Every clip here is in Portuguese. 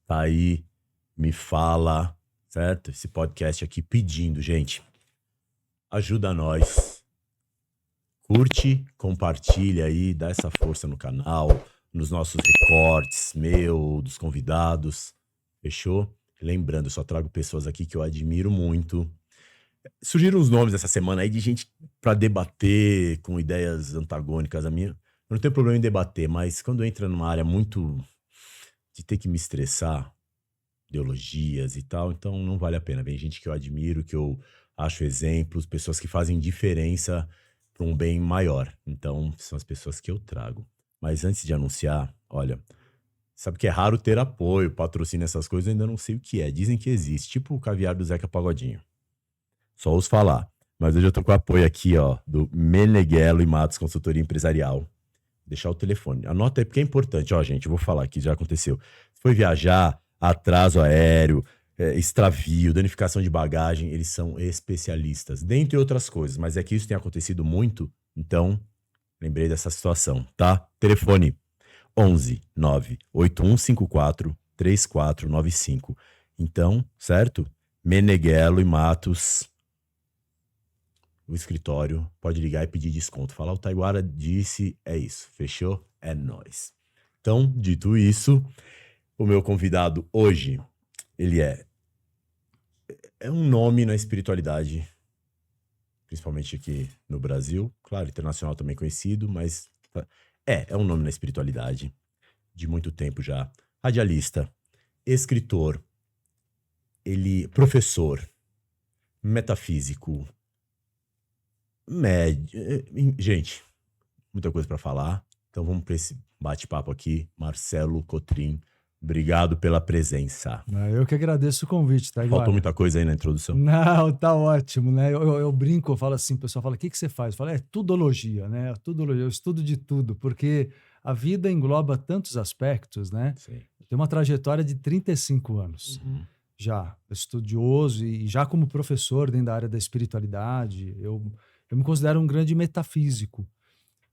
tá aí, me fala, certo? Esse podcast aqui pedindo, gente, ajuda nós. Curte, compartilha aí, dá essa força no canal, nos nossos recortes, meu, dos convidados. Fechou? Lembrando, eu só trago pessoas aqui que eu admiro muito. Surgiram uns nomes essa semana aí de gente pra debater com ideias antagônicas a minha. Eu não tenho problema em debater, mas quando entra numa área muito de ter que me estressar, ideologias e tal, então não vale a pena. Vem gente que eu admiro, que eu acho exemplos, pessoas que fazem diferença para um bem maior. Então, são as pessoas que eu trago. Mas antes de anunciar, olha, sabe que é raro ter apoio, patrocínio, essas coisas, eu ainda não sei o que é. Dizem que existe, tipo o caviar do Zeca Pagodinho. Só ouço falar. Mas hoje eu tô com o apoio aqui, ó, do Meneghello e Matos Consultoria Empresarial. Deixar o telefone. Anota aí, porque é importante. Ó, gente, eu vou falar aqui, já aconteceu. Se foi viajar, atraso aéreo, extravio, danificação de bagagem, eles são especialistas, dentre outras coisas. Mas é que isso tem acontecido muito, então lembrei dessa situação, tá? Telefone 11 98154 3495. Então, certo? Meneghello e Matos, o escritório, pode ligar e pedir desconto. Falar o Taiguara disse, é isso. Fechou? É nóis. Então, dito isso, o meu convidado hoje, ele é um nome na espiritualidade, principalmente aqui no Brasil. Claro, internacional também conhecido, mas é um nome na espiritualidade de muito tempo já. Radialista, escritor, ele professor, metafísico, gente, muita coisa para falar. Então vamos para esse bate-papo aqui. Marcelo Cotrim, obrigado pela presença. Eu que agradeço o convite, tá, Faltou Iguara? muita coisa aí na introdução? Não, tá ótimo, né? Eu brinco, eu falo assim, o pessoal fala, o que você faz? Eu falo, é tudologia, né? Tudologia, eu estudo de tudo, porque a vida engloba tantos aspectos, né? Sim. Eu tenho uma trajetória de 35 anos já, estudioso e já como professor dentro da área da espiritualidade, eu me considero um grande metafísico.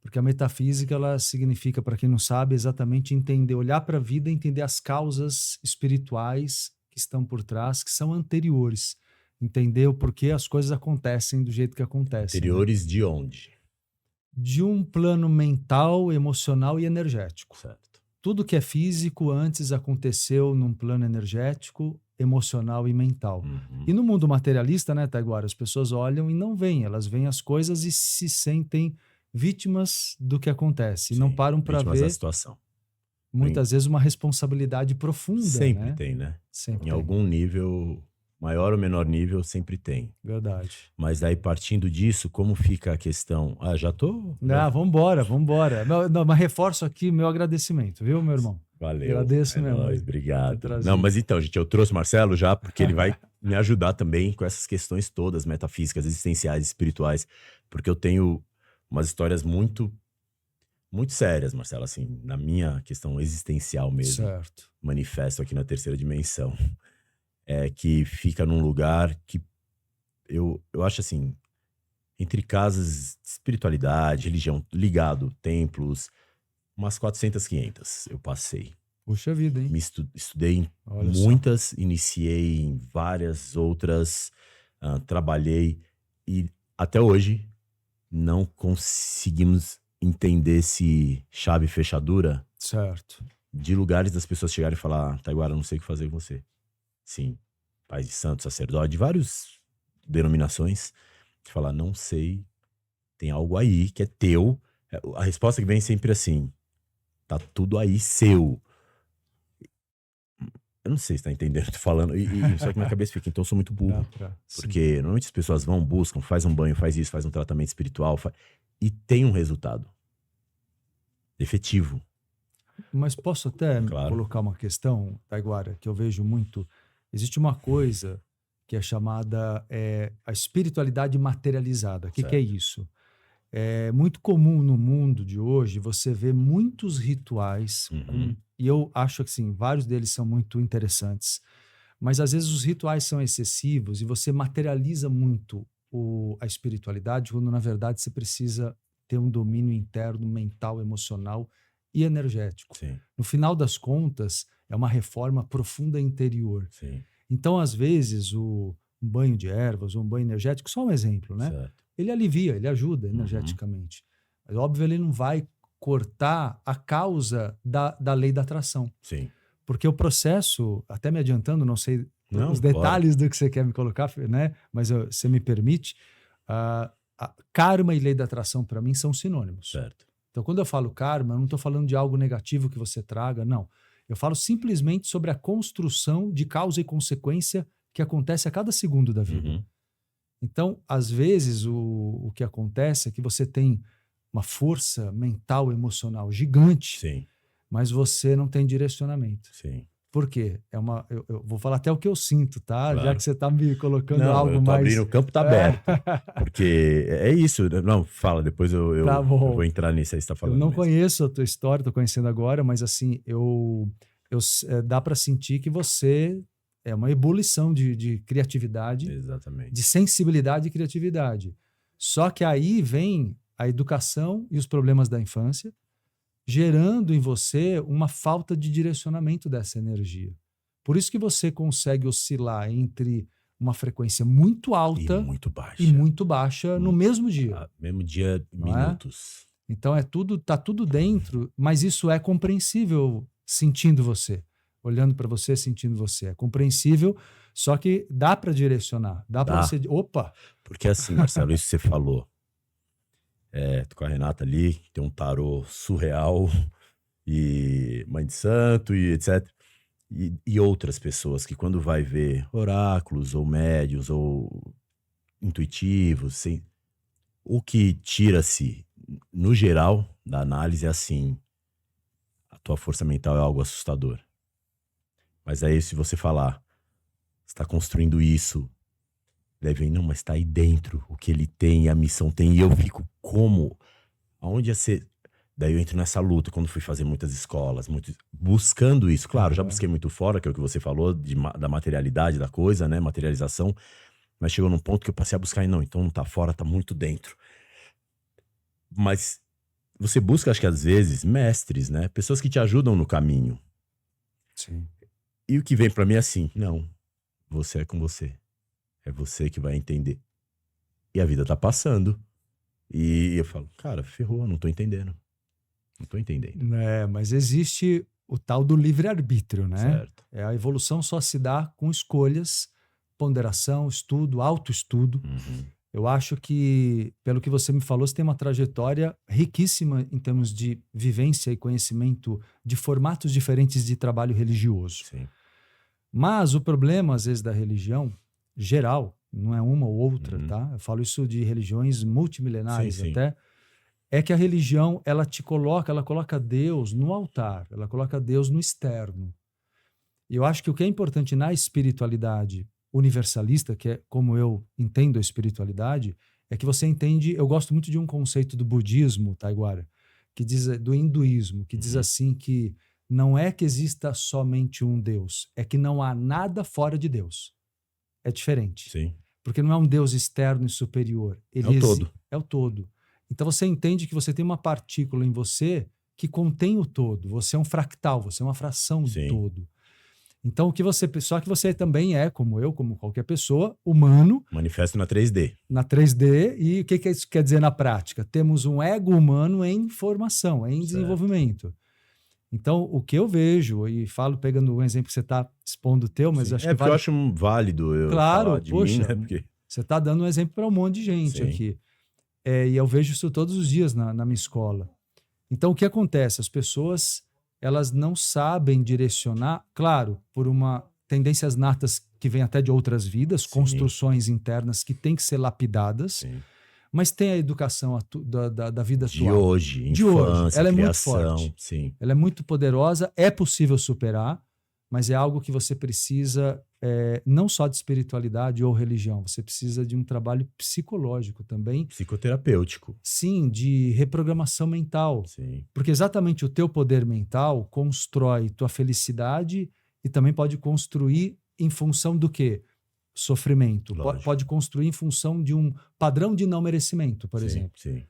Porque a metafísica, ela significa, para quem não sabe, exatamente entender, olhar para a vida e entender as causas espirituais que estão por trás, que são anteriores. Entender o porquê as coisas acontecem do jeito que acontecem, né? Anteriores de onde? De um plano mental, emocional e energético. Certo. Tudo que é físico antes aconteceu num plano energético, emocional e mental. E no mundo materialista, né, Taiguara, as pessoas olham e não veem, elas veem as coisas e se sentem vítimas do que acontece. E não Sim, param para vítimas da ver, situação. muitas vezes, uma responsabilidade profunda, Sempre né? tem, né? Sempre Em tem. algum nível, maior ou menor nível, sempre tem. Verdade. Mas aí, partindo disso, como fica a questão? Ah, já tô? Ah, vambora, vambora. Não, mas reforço aqui meu agradecimento, viu, meu irmão? Valeu, Agradeço é mesmo nóis, aí ter obrigado. Não, trazido. mas então, gente, eu trouxe o Marcelo já porque ele vai me ajudar também com essas questões todas, metafísicas, existenciais, espirituais, porque eu tenho umas histórias muito, muito sérias, Marcelo, assim, na minha questão existencial mesmo, Certo. manifesto aqui na terceira dimensão, que fica num lugar que eu acho assim, entre casas de espiritualidade, religião, ligado, templos, umas 400, 500 eu passei. Puxa vida, hein? Estudei em Olha só. muitas, iniciei em várias outras, trabalhei e até hoje não conseguimos entender se chave e fechadura Certo. de lugares das pessoas chegarem e falar: Taiguara, não sei o que fazer com você. Sim, pai de santo, sacerdote, de várias denominações, de falar: não sei, tem algo aí que é teu. A resposta que vem é sempre assim: tá tudo aí seu. Eu não sei se tá entendendo o que eu tô falando. Só que minha cabeça fica, então eu sou muito Dá burro. pra... Sim. Porque normalmente as pessoas vão, buscam, faz um banho, faz isso, faz um tratamento espiritual, e tem um resultado efetivo, Mas posso até claro. colocar uma questão, Taiguara, que eu vejo muito. Existe uma coisa que é chamada a espiritualidade materializada. O que é Certo. isso? É muito comum no mundo de hoje você ver muitos rituais, e eu acho que sim, vários deles são muito interessantes, mas às vezes os rituais são excessivos e você materializa muito a espiritualidade, quando na verdade você precisa ter um domínio interno, mental, emocional e energético. Sim. No final das contas, É uma reforma profunda interior. Sim. Então, às vezes, um banho de ervas ou um banho energético, só um exemplo, né? Certo. Ele alivia, ele ajuda energeticamente. Mas, óbvio, ele não vai cortar a causa da lei da atração. Sim. Porque o processo, até me adiantando, não sei Não, os detalhes do que você quer me colocar, né? Mas você me permite, karma e lei da atração, para mim, são sinônimos. Certo. Então, quando eu falo karma, eu não estou falando de algo negativo que você traga, não. Eu falo simplesmente sobre a construção de causa e consequência que acontece a cada segundo da vida. Uhum. Então, às vezes, o que acontece é que você tem uma força mental, emocional gigante, Sim. mas você não tem direcionamento. Sim. Por quê? Eu vou falar até o que eu sinto, tá? Claro. Já que você está me colocando Não, algo eu tô mais... abrindo, o campo tá aberto. Porque é isso. Não, fala, depois eu Tá bom. vou entrar nisso aí que você tá falando. Eu não mesmo. conheço a tua história, tô conhecendo agora, mas assim, dá para sentir que você é uma ebulição de criatividade, Exatamente. de sensibilidade e criatividade. Só que aí vem a educação e os problemas da infância, gerando em você uma falta de direcionamento dessa energia. Por isso que você consegue oscilar entre uma frequência muito alta E muito baixa. no mesmo dia. Mesmo dia, Não é? minutos. Então tá tudo dentro, mas isso é compreensível sentindo você, olhando para você, sentindo você. É compreensível, só que dá para direcionar, dá para você... Opa! Porque assim, Marcelo, isso que você falou, tô com a Renata ali, que tem um tarô surreal, e mãe de santo, e etc. E outras pessoas que quando vai ver oráculos, ou médios, ou intuitivos, assim, o que tira-se, no geral, da análise é assim, a tua força mental é algo assustador. Mas aí se você falar, você está construindo isso, daí vem, não, mas tá aí dentro, o que ele tem, a missão tem, e eu fico como, aonde ia ser... Daí eu entro nessa luta, quando fui fazer muitas escolas, buscando isso. Claro, já busquei muito fora, que é o que você falou, da materialidade da coisa, né, materialização, mas chegou num ponto que eu passei a buscar, e não, então não tá fora, tá muito dentro. Mas você busca, acho que às vezes, mestres, né, pessoas que te ajudam no caminho. Sim. E o que vem pra mim é assim, não, você é com você. É você que vai entender. E a vida tá passando. E eu falo, cara, ferrou, não tô entendendo. Não tô entendendo. Mas existe o tal do livre-arbítrio, né? Certo. A evolução só se dá com escolhas, ponderação, estudo, autoestudo. Uhum. Eu acho que, pelo que você me falou, você tem uma trajetória riquíssima em termos de vivência e conhecimento de formatos diferentes de trabalho religioso. Sim. Mas o problema, às vezes, da religião, geral, não é uma ou outra, Uhum. tá? Eu falo isso de religiões multimilenares Sim, sim. até, é que a religião, ela coloca Deus no altar, ela coloca Deus no externo. E eu acho que o que é importante na espiritualidade universalista, que é como eu entendo a espiritualidade, é que você entende, eu gosto muito de um conceito do budismo, Taiguara, que diz, do hinduísmo, que diz assim que não é que exista somente um Deus, é que não há nada fora de Deus. É diferente. Sim. Porque não é um Deus externo e superior. É o todo. É o todo. Então você entende que você tem uma partícula em você que contém o todo. Você é um fractal, você é uma fração do todo. Então o que só que você também é, como eu, como qualquer pessoa, humano. Manifesto na 3D. Na 3D. E o que isso quer dizer na prática? Temos um ego humano em formação, em desenvolvimento. Então, o que eu vejo, e falo pegando um exemplo que você está expondo o teu, mas acho que porque eu acho válido eu falar de mim, né? Porque... Você está dando um exemplo para um monte de gente aqui. E eu vejo isso todos os dias na minha escola. Então, o que acontece? As pessoas, elas não sabem direcionar, claro, por tendências natas que vêm até de outras vidas, construções internas que têm que ser lapidadas, mas tem a educação da vida atual. De hoje, ela é criação, muito forte. Sim. Ela é muito poderosa, é possível superar, mas é algo que você precisa, não só de espiritualidade ou religião, você precisa de um trabalho psicológico também. Psicoterapêutico. Sim, de reprogramação mental. Sim. Porque exatamente o teu poder mental constrói tua felicidade e também pode construir em função do quê? Sofrimento. Pode construir em função de um padrão de não merecimento, por exemplo. Sim.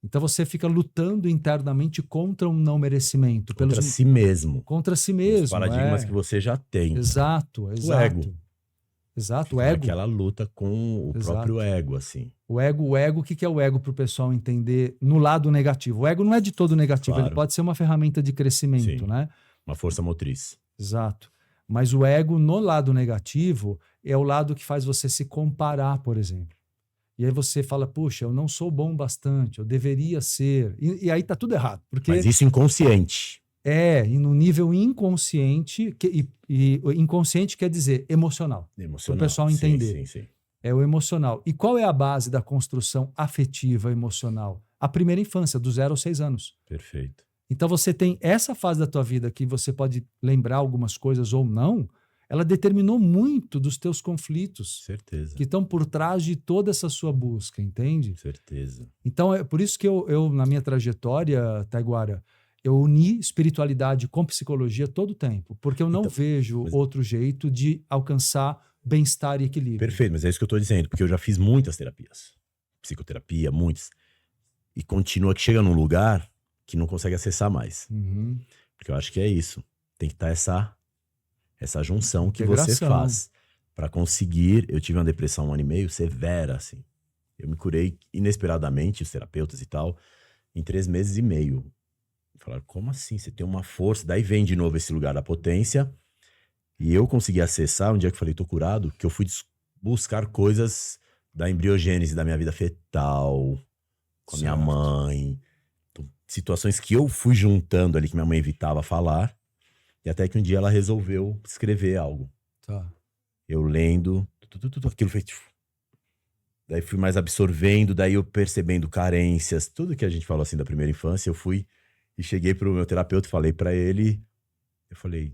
Então você fica lutando internamente contra um não merecimento. Contra si mesmo. Contra si Os mesmo. paradigmas que você já tem. Exato. O ego. Exato, o Fica ego. naquela luta com o próprio ego, assim. O ego, o que é o ego para o pessoal entender no lado negativo? O ego não é de todo negativo, Claro. ele pode ser uma ferramenta de crescimento, Sim. né? Uma força motriz. Exato. Mas o ego no lado negativo é o lado que faz você se comparar, por exemplo. E aí você fala, puxa, eu não sou bom bastante, eu deveria ser. E aí tá tudo errado. Porque Mas isso inconsciente. e no nível inconsciente, e inconsciente quer dizer emocional. Emocional. Para o pessoal entender. Sim. É o emocional. E qual é a base da construção afetiva emocional? A primeira infância, do 0 aos 6 anos. Perfeito. Então você tem essa fase da tua vida que você pode lembrar algumas coisas ou não, ela determinou muito dos teus conflitos. Certeza. Que estão por trás de toda essa sua busca, entende? Certeza. Então é por isso que eu na minha trajetória, Taiguara, eu uni espiritualidade com psicologia todo o tempo, porque eu não vejo outro jeito de alcançar bem-estar e equilíbrio. Perfeito, mas é isso que eu estou dizendo, porque eu já fiz muitas terapias. Psicoterapia, muitas. E continua que chega num lugar que não consegue acessar mais. Uhum. Porque eu acho que é isso. Tem que estar essa junção que Integração. você faz para conseguir. Eu tive uma depressão 1 ano e meio severa, assim. Eu me curei inesperadamente, os terapeutas e tal, em 3 meses e meio. Falaram, como assim? Você tem uma força. Daí vem de novo esse lugar da potência. E eu consegui acessar, um dia que eu falei, tô curado, que eu fui buscar coisas da embriogênese da minha vida fetal, com a minha mãe. Então, situações que eu fui juntando ali, que minha mãe evitava falar. E até que um dia ela resolveu escrever algo. Tá. Eu lendo, aquilo fez... Daí fui mais absorvendo, daí eu percebendo carências, tudo que a gente falou assim da primeira infância, eu fui e cheguei pro meu terapeuta e falei pra ele, eu falei,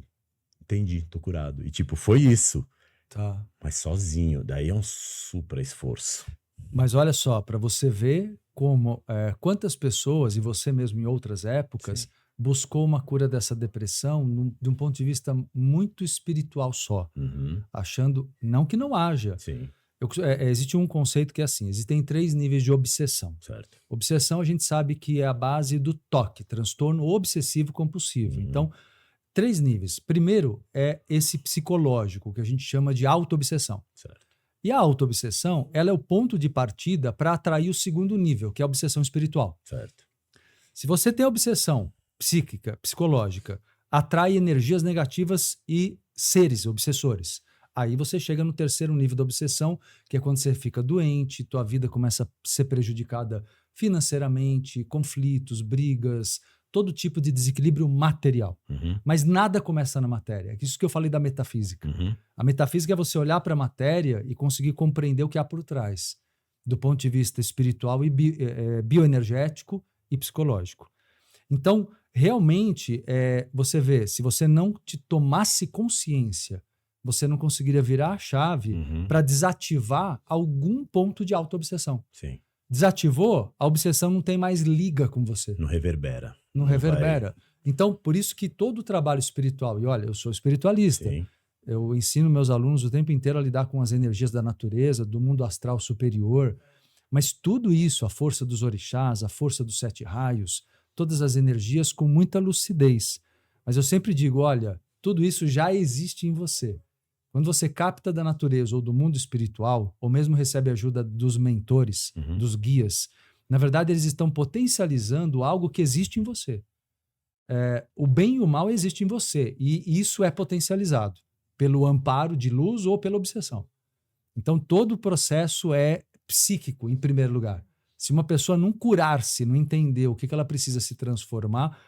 entendi, tô curado. E tipo, foi isso. Tá. Mas sozinho, daí é um supra esforço. Mas olha só, para você ver como quantas pessoas, e você mesmo em outras épocas, buscou uma cura dessa depressão de um ponto de vista muito espiritual só. Uhum. Achando, não que não haja. Sim. Existe um conceito que é assim, existem 3 níveis de obsessão. Certo. Obsessão a gente sabe que é a base do TOC, transtorno obsessivo compulsivo. Uhum. Então, 3 níveis. Primeiro é esse psicológico, que a gente chama de auto-obsessão. Certo. E a auto-obsessão, ela é o ponto de partida para atrair o segundo nível, que é a obsessão espiritual. Certo. Se você tem a obsessão psíquica, psicológica, atrai energias negativas e seres obsessores. Aí você chega no terceiro nível da obsessão, que é quando você fica doente, tua vida começa a ser prejudicada financeiramente, conflitos, brigas, todo tipo de desequilíbrio material. Uhum. Mas nada começa na matéria. É isso que eu falei da metafísica. Uhum. A metafísica é você olhar para a matéria e conseguir compreender o que há por trás, do ponto de vista espiritual e bioenergético e psicológico. Então, realmente, você vê, se você não te tomasse consciência, você não conseguiria virar a chave para desativar algum ponto de auto-obsessão. Sim. Desativou, a obsessão não tem mais liga com você. Não reverbera. Não reverbera. Então, por isso que todo o trabalho espiritual, e olha, eu sou espiritualista, Sim. eu ensino meus alunos o tempo inteiro a lidar com as energias da natureza, do mundo astral superior, mas tudo isso, a força dos orixás, a força dos 7 raios, todas as energias com muita lucidez. Mas eu sempre digo, olha, tudo isso já existe em você. Quando você capta da natureza ou do mundo espiritual, ou mesmo recebe ajuda dos mentores, dos guias, na verdade eles estão potencializando algo que existe em você. O bem e o mal existem em você, e isso é potencializado pelo amparo de luz ou pela obsessão. Então todo o processo é psíquico, em primeiro lugar. Se uma pessoa não curar-se, não entender o que ela precisa se transformar,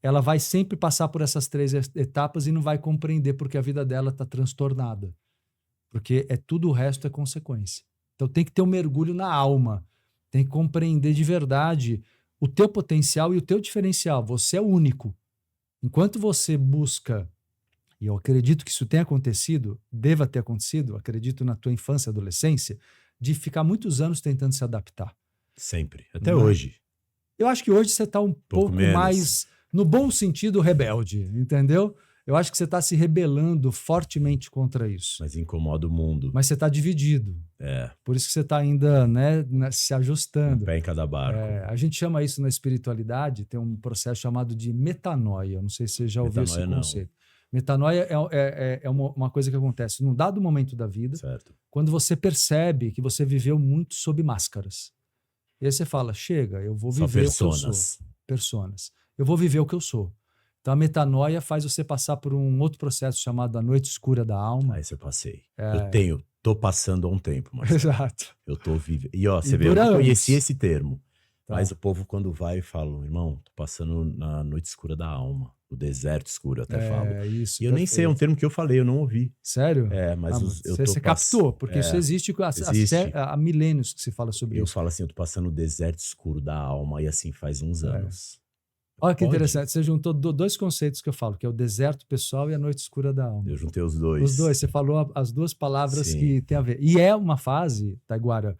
ela vai sempre passar por essas 3 etapas e não vai compreender porque a vida dela está transtornada. Porque tudo o resto é consequência. Então tem que ter um mergulho na alma. Tem que compreender de verdade o teu potencial e o teu diferencial. Você é único. Enquanto você busca, e eu acredito que isso tenha acontecido, deva ter acontecido, acredito na tua infância e adolescência, de ficar muitos anos tentando se adaptar. Sempre. Até hoje. Eu acho que hoje você está um pouco menos. mais... no bom sentido, rebelde, entendeu? Eu acho que você está se rebelando fortemente contra isso. Mas incomoda o mundo. Mas você está dividido. Por isso que você está ainda, né, se ajustando. Um pé em cada barco. A gente chama isso na espiritualidade, tem um processo chamado de metanoia. Não sei se você já ouviu esse conceito. Metanoia é uma coisa que acontece num dado momento da vida, certo, quando você percebe que você viveu muito sob máscaras. E aí você fala, chega, eu vou viver o que eu sou. Personas. Eu vou viver o que eu sou. Então a metanoia faz você passar por um outro processo chamado a noite escura da alma. Aí você passei. Tô passando há um tempo, mas exato. Eu tô vivendo. E ó, você vê, eu não conhecia esse termo. Tá. Mas o povo quando vai fala, irmão, tô passando na noite escura da alma. O deserto escuro, eu até falo. Isso, e eu nem sei, é um termo que eu falei, eu não ouvi. Sério? Mas você captou, porque isso existe há milênios que se fala sobre isso. Eu falo assim, eu tô passando o deserto escuro da alma, e assim faz uns anos. Olha que interessante, você juntou dois conceitos que eu falo, que é o deserto pessoal e a noite escura da alma. Eu juntei os dois. Os dois, você falou as duas palavras que tem a ver. E é uma fase, Taiguara,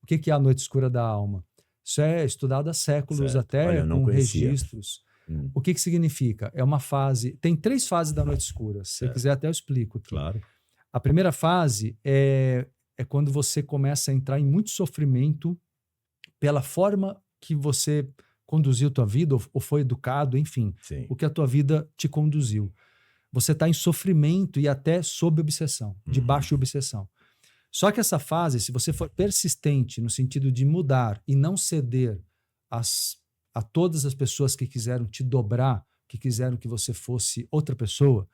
o que é a noite escura da alma? Isso é estudado há séculos, até com registros. O que significa? É uma fase... Tem 3 fases da noite escura. Se você quiser, até eu explico aqui. Claro. A primeira fase é quando você começa a entrar em muito sofrimento pela forma que você conduziu a tua vida, ou foi educado, enfim. Sim. O que a tua vida te conduziu. Você está em sofrimento e até sob obsessão, debaixo de obsessão. Só que essa fase, se você for persistente no sentido de mudar e não ceder a todas as pessoas que quiseram te dobrar, que quiseram que você fosse outra pessoa,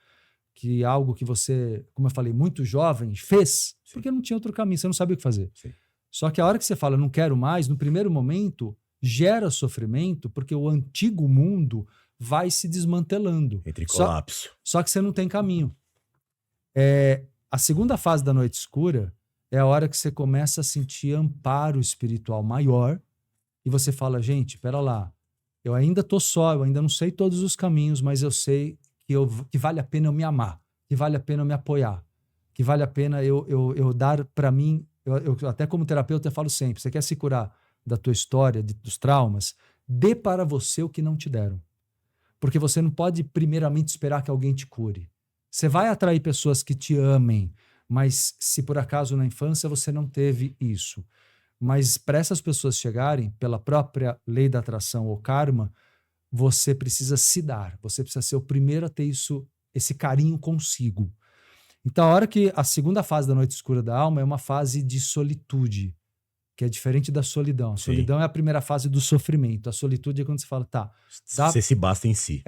que algo que você, como eu falei, muito jovem, fez, porque não tinha outro caminho, você não sabia o que fazer. Sim. Só que a hora que você fala, não quero mais, no primeiro momento, gera sofrimento, porque o antigo mundo vai se desmantelando. Entre colapso. Só que você não tem caminho. A segunda fase da noite escura é a hora que você começa a sentir amparo espiritual maior e você fala, gente, pera lá, eu ainda tô só, eu ainda não sei todos os caminhos, mas eu sei que vale a pena eu me amar, que vale a pena eu me apoiar, que vale a pena eu dar para mim, eu até como terapeuta eu falo sempre, você quer se curar da tua história, dos traumas, dê para você o que não te deram. Porque você não pode primeiramente esperar que alguém te cure. Você vai atrair pessoas que te amem, mas se por acaso na infância você não teve isso. Mas para essas pessoas chegarem, pela própria lei da atração ou karma, você precisa se dar. Você precisa ser o primeiro a ter isso, esse carinho consigo. Então, a hora que a segunda fase da noite escura da alma é uma fase de solitude, que é diferente da solidão. A solidão é a primeira fase do sofrimento. A solitude é quando você fala, tá... Você se basta em si.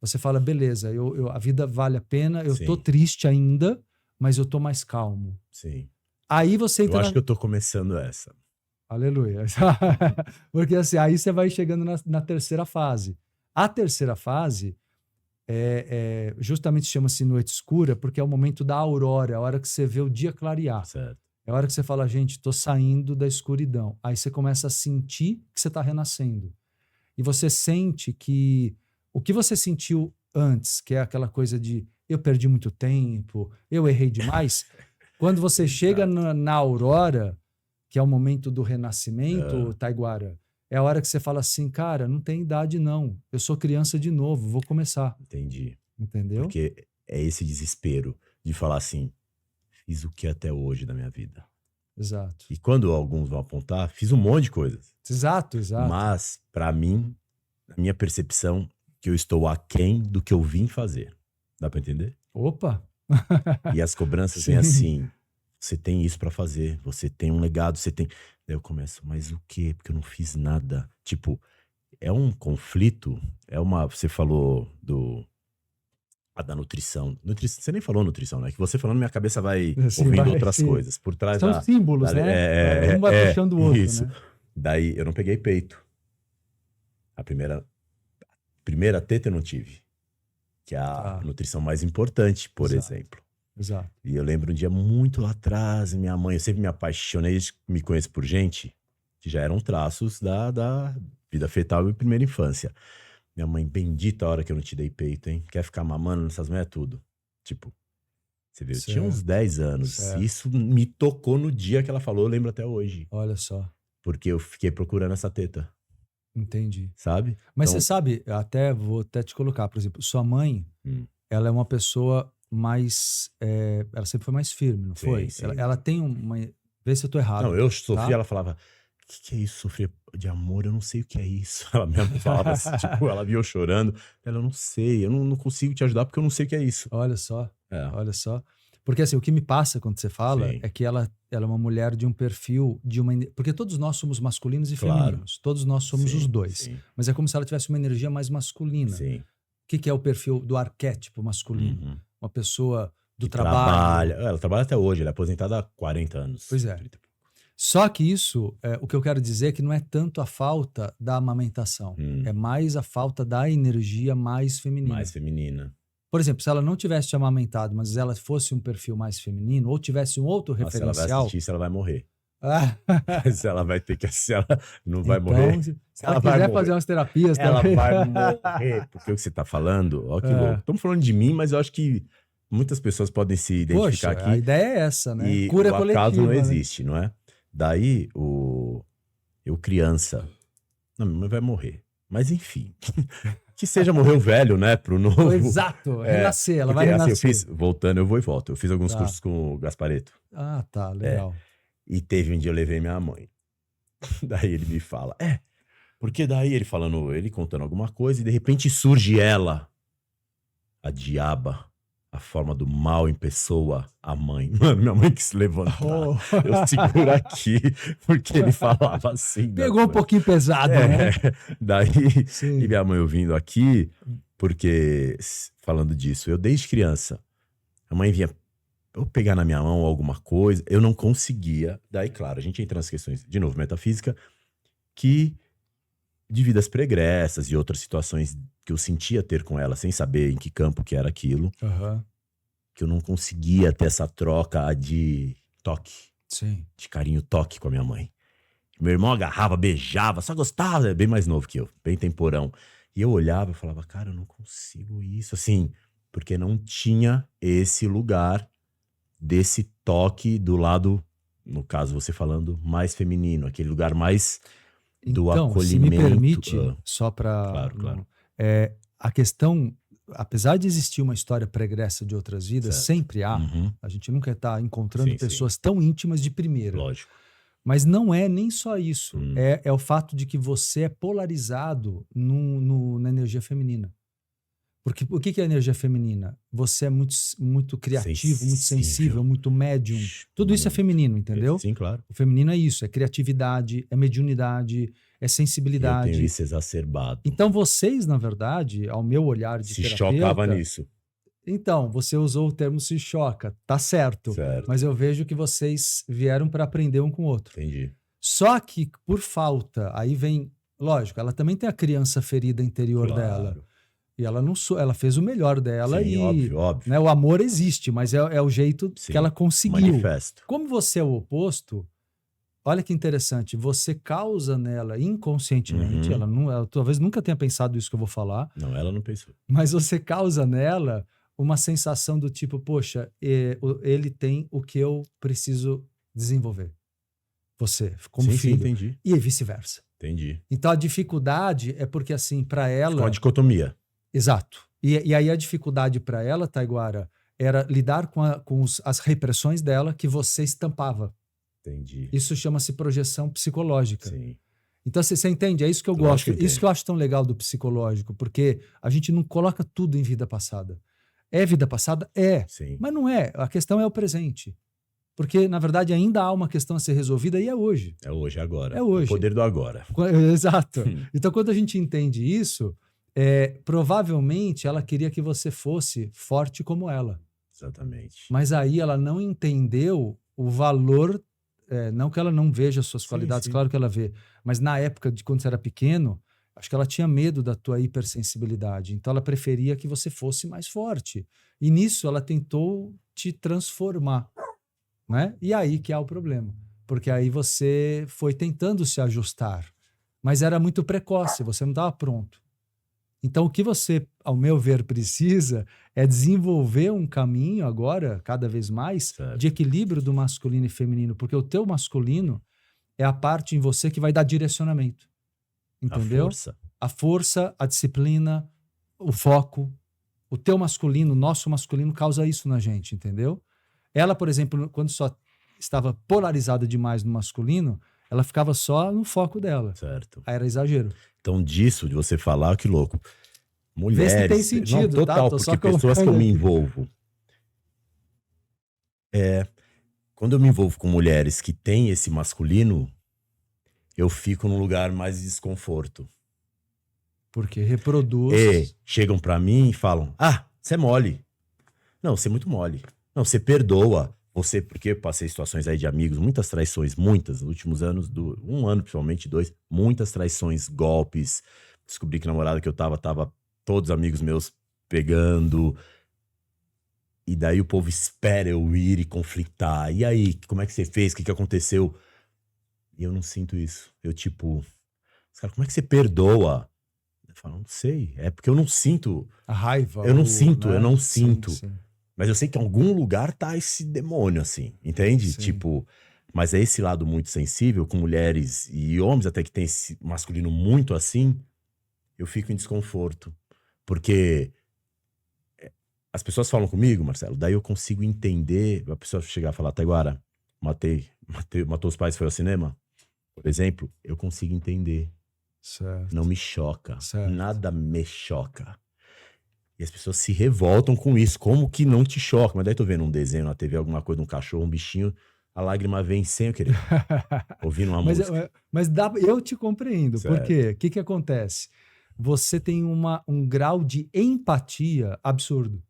Você fala, beleza, a vida vale a pena, eu tô triste ainda, mas eu tô mais calmo. Sim. Aí você entra... Eu acho que eu tô começando essa. Aleluia. Porque assim, aí você vai chegando na terceira fase. A terceira fase justamente chama-se noite escura, porque é o momento da aurora, é a hora que você vê o dia clarear. Certo. É a hora que você fala, gente, tô saindo da escuridão. Aí você começa a sentir que você tá renascendo. E você sente que o que você sentiu antes, que é aquela coisa de eu perdi muito tempo, eu errei demais, quando você chega na aurora, que é o momento do renascimento, Taiguara, é a hora que você fala assim, cara, não tem idade não, eu sou criança de novo, vou começar. Entendi. Entendeu? Porque é esse desespero de falar assim, fiz o que até hoje da minha vida. Exato. E quando alguns vão apontar, fiz um monte de coisas. Exato. Mas, pra mim, na minha percepção, que eu estou aquém do que eu vim fazer. Dá pra entender? Opa! E as cobranças vêm assim, você tem isso pra fazer, você tem um legado, você tem... Daí eu começo, mas o quê? Porque eu não fiz nada. Tipo, é um conflito, você falou da nutrição. Você nem falou nutrição, né? Que você falando, minha cabeça vai ouvindo outras coisas. Por trás são símbolos, né? Um vai puxando o outro, isso. Né? Daí eu não peguei peito. A primeira teta eu não tive. Que é a nutrição mais importante, por exemplo. Exato. E eu lembro um dia muito lá atrás, minha mãe, eu sempre me apaixonei, me conheço por gente que já eram traços da vida fetal e primeira infância. Minha mãe, bendita a hora que eu não te dei peito, hein? Quer ficar mamando nessas mulheres tudo. Tipo, você viu, eu tinha uns 10 anos. Certo. Isso me tocou no dia que ela falou, eu lembro até hoje. Olha só. Porque eu fiquei procurando essa teta. Entendi. Sabe? Mas então, você sabe, vou até te colocar, por exemplo, sua mãe, ela é uma pessoa mais... ela sempre foi mais firme, não Sim, foi? sim. Ela tem uma... Vê se eu tô errado. Não, eu sofri, tá? ela falava, o que é isso, sofrer de amor? Eu não sei o que é isso. Ela mesmo falava assim, tipo, ela viu eu chorando. Ela, eu não sei, eu não consigo te ajudar porque eu não sei o que é isso. Olha só, É, olha só. Porque assim, o que me passa quando você fala sim, é que ela é uma mulher de um perfil, porque todos nós somos masculinos e claro. femininos. Todos nós somos os Sim, dois. sim, Mas é como se ela tivesse uma energia mais masculina. sim. O que é o perfil do arquétipo masculino? Uhum. Uma pessoa do Que trabalho. ela trabalha até hoje, ela é aposentada há 40 anos. Pois é. 30. Só que isso, o que eu quero dizer é que não é tanto a falta da amamentação. É mais a falta da energia mais feminina. Mais feminina. Por exemplo, se ela não tivesse te amamentado, mas ela fosse um perfil mais feminino, ou tivesse um outro Nossa, se ela vai referencial... assistir isso, ela vai morrer. Ah, Mas ela vai ter que assistir, ela não vai então, morrer. se ela vai quiser morrer. fazer umas terapias Ela também... vai morrer. Porque o que você tá falando, ó que louco. Estamos falando de mim, mas eu acho que muitas pessoas podem se identificar Poxa, aqui. a ideia é essa, né? E Cura o acaso coletiva, não né? existe, não é? Daí, eu criança... Não, minha mãe vai morrer. Mas enfim... Que seja morrer velho, né? Pro novo. Exato, renascer, ela vai Porque, renascer. assim, eu fiz, voltando, eu vou e volto. Eu fiz alguns Tá. cursos com o Gaspareto. Ah, tá, legal. E teve um dia eu levei minha mãe. Daí ele me fala, porque daí ele contando alguma coisa, e de repente surge ela, a diaba, a forma do mal em pessoa, a mãe. Mano, minha mãe quis levantar. Oh. Eu seguro aqui, porque ele falava assim. Pegou um pouquinho pesado, né? Daí, Sim. e minha mãe ouvindo aqui, porque, falando disso, eu desde criança, a mãe vinha eu pegar na minha mão alguma coisa, eu não conseguia. Daí, claro, a gente entra nas questões, de novo, metafísica, que de vidas pregressas e outras situações que eu sentia ter com ela, sem saber em que campo que era aquilo, que eu não conseguia ter essa troca de toque, Sim. de carinho toque com a minha mãe. Meu irmão agarrava, beijava, só gostava, bem mais novo que eu, bem temporão. E eu olhava e falava, cara, eu não consigo isso, assim, porque não tinha esse lugar desse toque do lado, no caso você falando, mais feminino, aquele lugar mais do acolhimento. Se me permite, só para... Claro. A questão, apesar de existir uma história pregressa de outras vidas, Certo. sempre há. Uhum. A gente nunca está encontrando Sim, pessoas tão íntimas de primeira. Lógico. Mas não é nem só isso. É o fato de que você é polarizado na energia feminina. Porque o que é a energia feminina? Você é muito criativo, muito sensível, muito médium. Tudo isso é feminino, entendeu? Sim, claro. O feminino é isso, é criatividade, é mediunidade, é sensibilidade. Eu tenho isso exacerbado. Então vocês, na verdade, ao meu olhar de terapeuta... Se chocava nisso. Então, você usou o termo se choca, tá certo. Mas eu vejo que vocês vieram para aprender um com o outro. Entendi. Só que por falta, aí vem... Lógico, ela também tem a criança ferida interior dela. E ela ela fez o melhor dela. Sim, e óbvio. Né, o amor existe, mas é o jeito que ela conseguiu. Manifesto. Como você é o oposto, olha que interessante, você causa nela inconscientemente, ela talvez nunca tenha pensado isso que eu vou falar. Não, ela não pensou. Mas você causa nela uma sensação do tipo, poxa, ele tem o que eu preciso desenvolver. Você, como filho. Sim, entendi. E vice-versa. Entendi. Então a dificuldade é porque assim, para ela... Com a dicotomia. Exato. E aí a dificuldade para ela, Taiguara, era lidar com as repressões dela que você estampava. Entendi. Isso chama-se projeção psicológica. Sim. Então você entende? É isso que eu gosto. Isso que eu acho tão legal do psicológico, porque a gente não coloca tudo em vida passada. É vida passada? É. Sim. Mas não é. A questão é o presente. Porque, na verdade, ainda há uma questão a ser resolvida e é hoje. É hoje, agora. É hoje. O poder do agora. Exato. Então, quando a gente entende isso... provavelmente ela queria que você fosse forte como ela. Exatamente. Mas aí ela não entendeu o valor, não que ela não veja as suas qualidades, claro que ela vê, mas na época de quando você era pequeno, acho que ela tinha medo da tua hipersensibilidade, então ela preferia que você fosse mais forte. E nisso ela tentou te transformar, né? E aí que há o problema, porque aí você foi tentando se ajustar, mas era muito precoce, você não estava pronto. Então, o que você, ao meu ver, precisa é desenvolver um caminho agora, cada vez mais, de equilíbrio do masculino e feminino, porque o teu masculino é a parte em você que vai dar direcionamento. Entendeu? A força, a disciplina, o foco, O teu masculino, o nosso masculino causa isso na gente, entendeu? Ela, por exemplo, quando só estava polarizada demais no masculino, ela ficava só no foco dela. Certo. Aí era exagero. Então, disso, de você falar, que louco. Vê se tem Mulheres. sentido, não, total, tá? Tô porque só pessoas que eu colocando me aqui. envolvo. Quando eu me envolvo com mulheres que têm esse masculino, eu fico num lugar mais de desconforto. Porque reproduz. E chegam pra mim e falam: ah, você é mole. Não, você é muito mole. Não, você perdoa. Você, porque eu passei situações aí de amigos, muitas traições, muitas, nos últimos anos, um ano principalmente, 2, muitas traições, golpes. Descobri que a namorada que eu tava todos amigos meus pegando. E daí o povo espera eu ir e conflitar. E aí, como é que você fez? O que aconteceu? E eu não sinto isso. Eu tipo, cara, como é que você perdoa? Eu falo, não sei. É porque eu não sinto. A raiva. Eu não ou, sinto, né? eu não Sim, sinto. sim, Mas eu sei que em algum lugar tá esse demônio, assim, entende? sim. Tipo, mas é esse lado muito sensível, com mulheres e homens até que tem esse masculino muito assim, eu fico em desconforto. Porque as pessoas falam comigo, Marcelo, daí eu consigo entender, a pessoa chegar e falar, Taiguara, matou os pais e foi ao cinema, por exemplo, eu consigo entender. Certo. Não me choca. Certo. Nada me choca. E as pessoas se revoltam com isso. Como que não te choca? Mas daí tô vendo um desenho na TV, alguma coisa, um cachorro, um bichinho, a lágrima vem sem eu querer. Ouvindo uma música. Mas eu te compreendo. Por Certo. quê? O que acontece? Você tem um grau de empatia absurdo.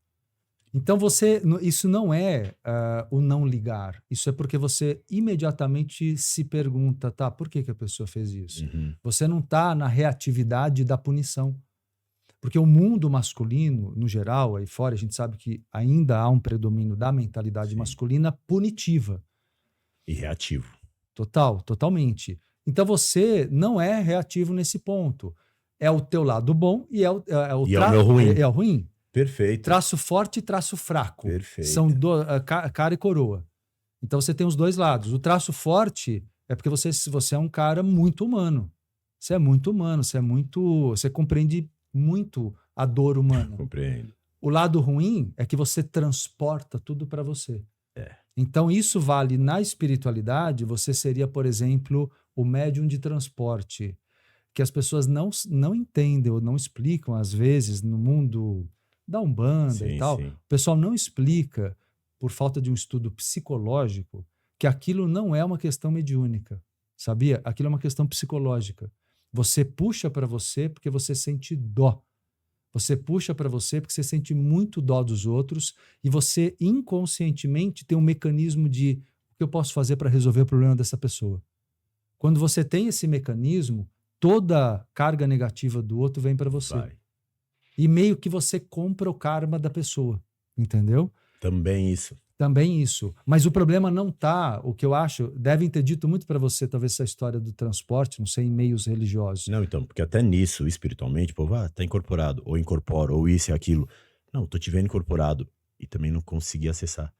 Então isso não é o não ligar. Isso é porque você imediatamente se pergunta, tá, por que a pessoa fez isso? Uhum. Você não está na reatividade da punição. Porque o mundo masculino, no geral, aí fora, a gente sabe que ainda há um predomínio da mentalidade Sim. masculina punitiva. E reativo. Totalmente. Então você não é reativo nesse ponto. É o teu lado bom e é o meu ruim. É o ruim. Perfeito. Traço forte e traço fraco. Perfeito. São cara e coroa. Então você tem os dois lados. O traço forte é porque você é um cara muito humano. Você é muito humano, você compreende muito a dor humana. Compreendo. O lado ruim é que você transporta tudo para você. É. Então isso vale na espiritualidade, você seria, por exemplo, o médium de transporte, que as pessoas não entendem ou não explicam, às vezes, no mundo da Umbanda e tal. Sim. O pessoal não explica, por falta de um estudo psicológico, que aquilo não é uma questão mediúnica, sabia? Aquilo é uma questão psicológica. Você puxa para você porque você sente dó. Você puxa para você porque você sente muito dó dos outros e você inconscientemente tem um mecanismo de o que eu posso fazer para resolver o problema dessa pessoa. Quando você tem esse mecanismo, toda carga negativa do outro vem para você. Vai. E meio que você compra o karma da pessoa, entendeu? Também isso. Também isso. Mas o problema não tá, o que eu acho, devem ter dito muito para você, talvez essa história do transporte, não sei, em meios religiosos. Não, então, porque até nisso, espiritualmente, o povo, tá incorporado, ou incorpora, ou isso e aquilo. Não, tô te vendo incorporado. E também não consegui acessar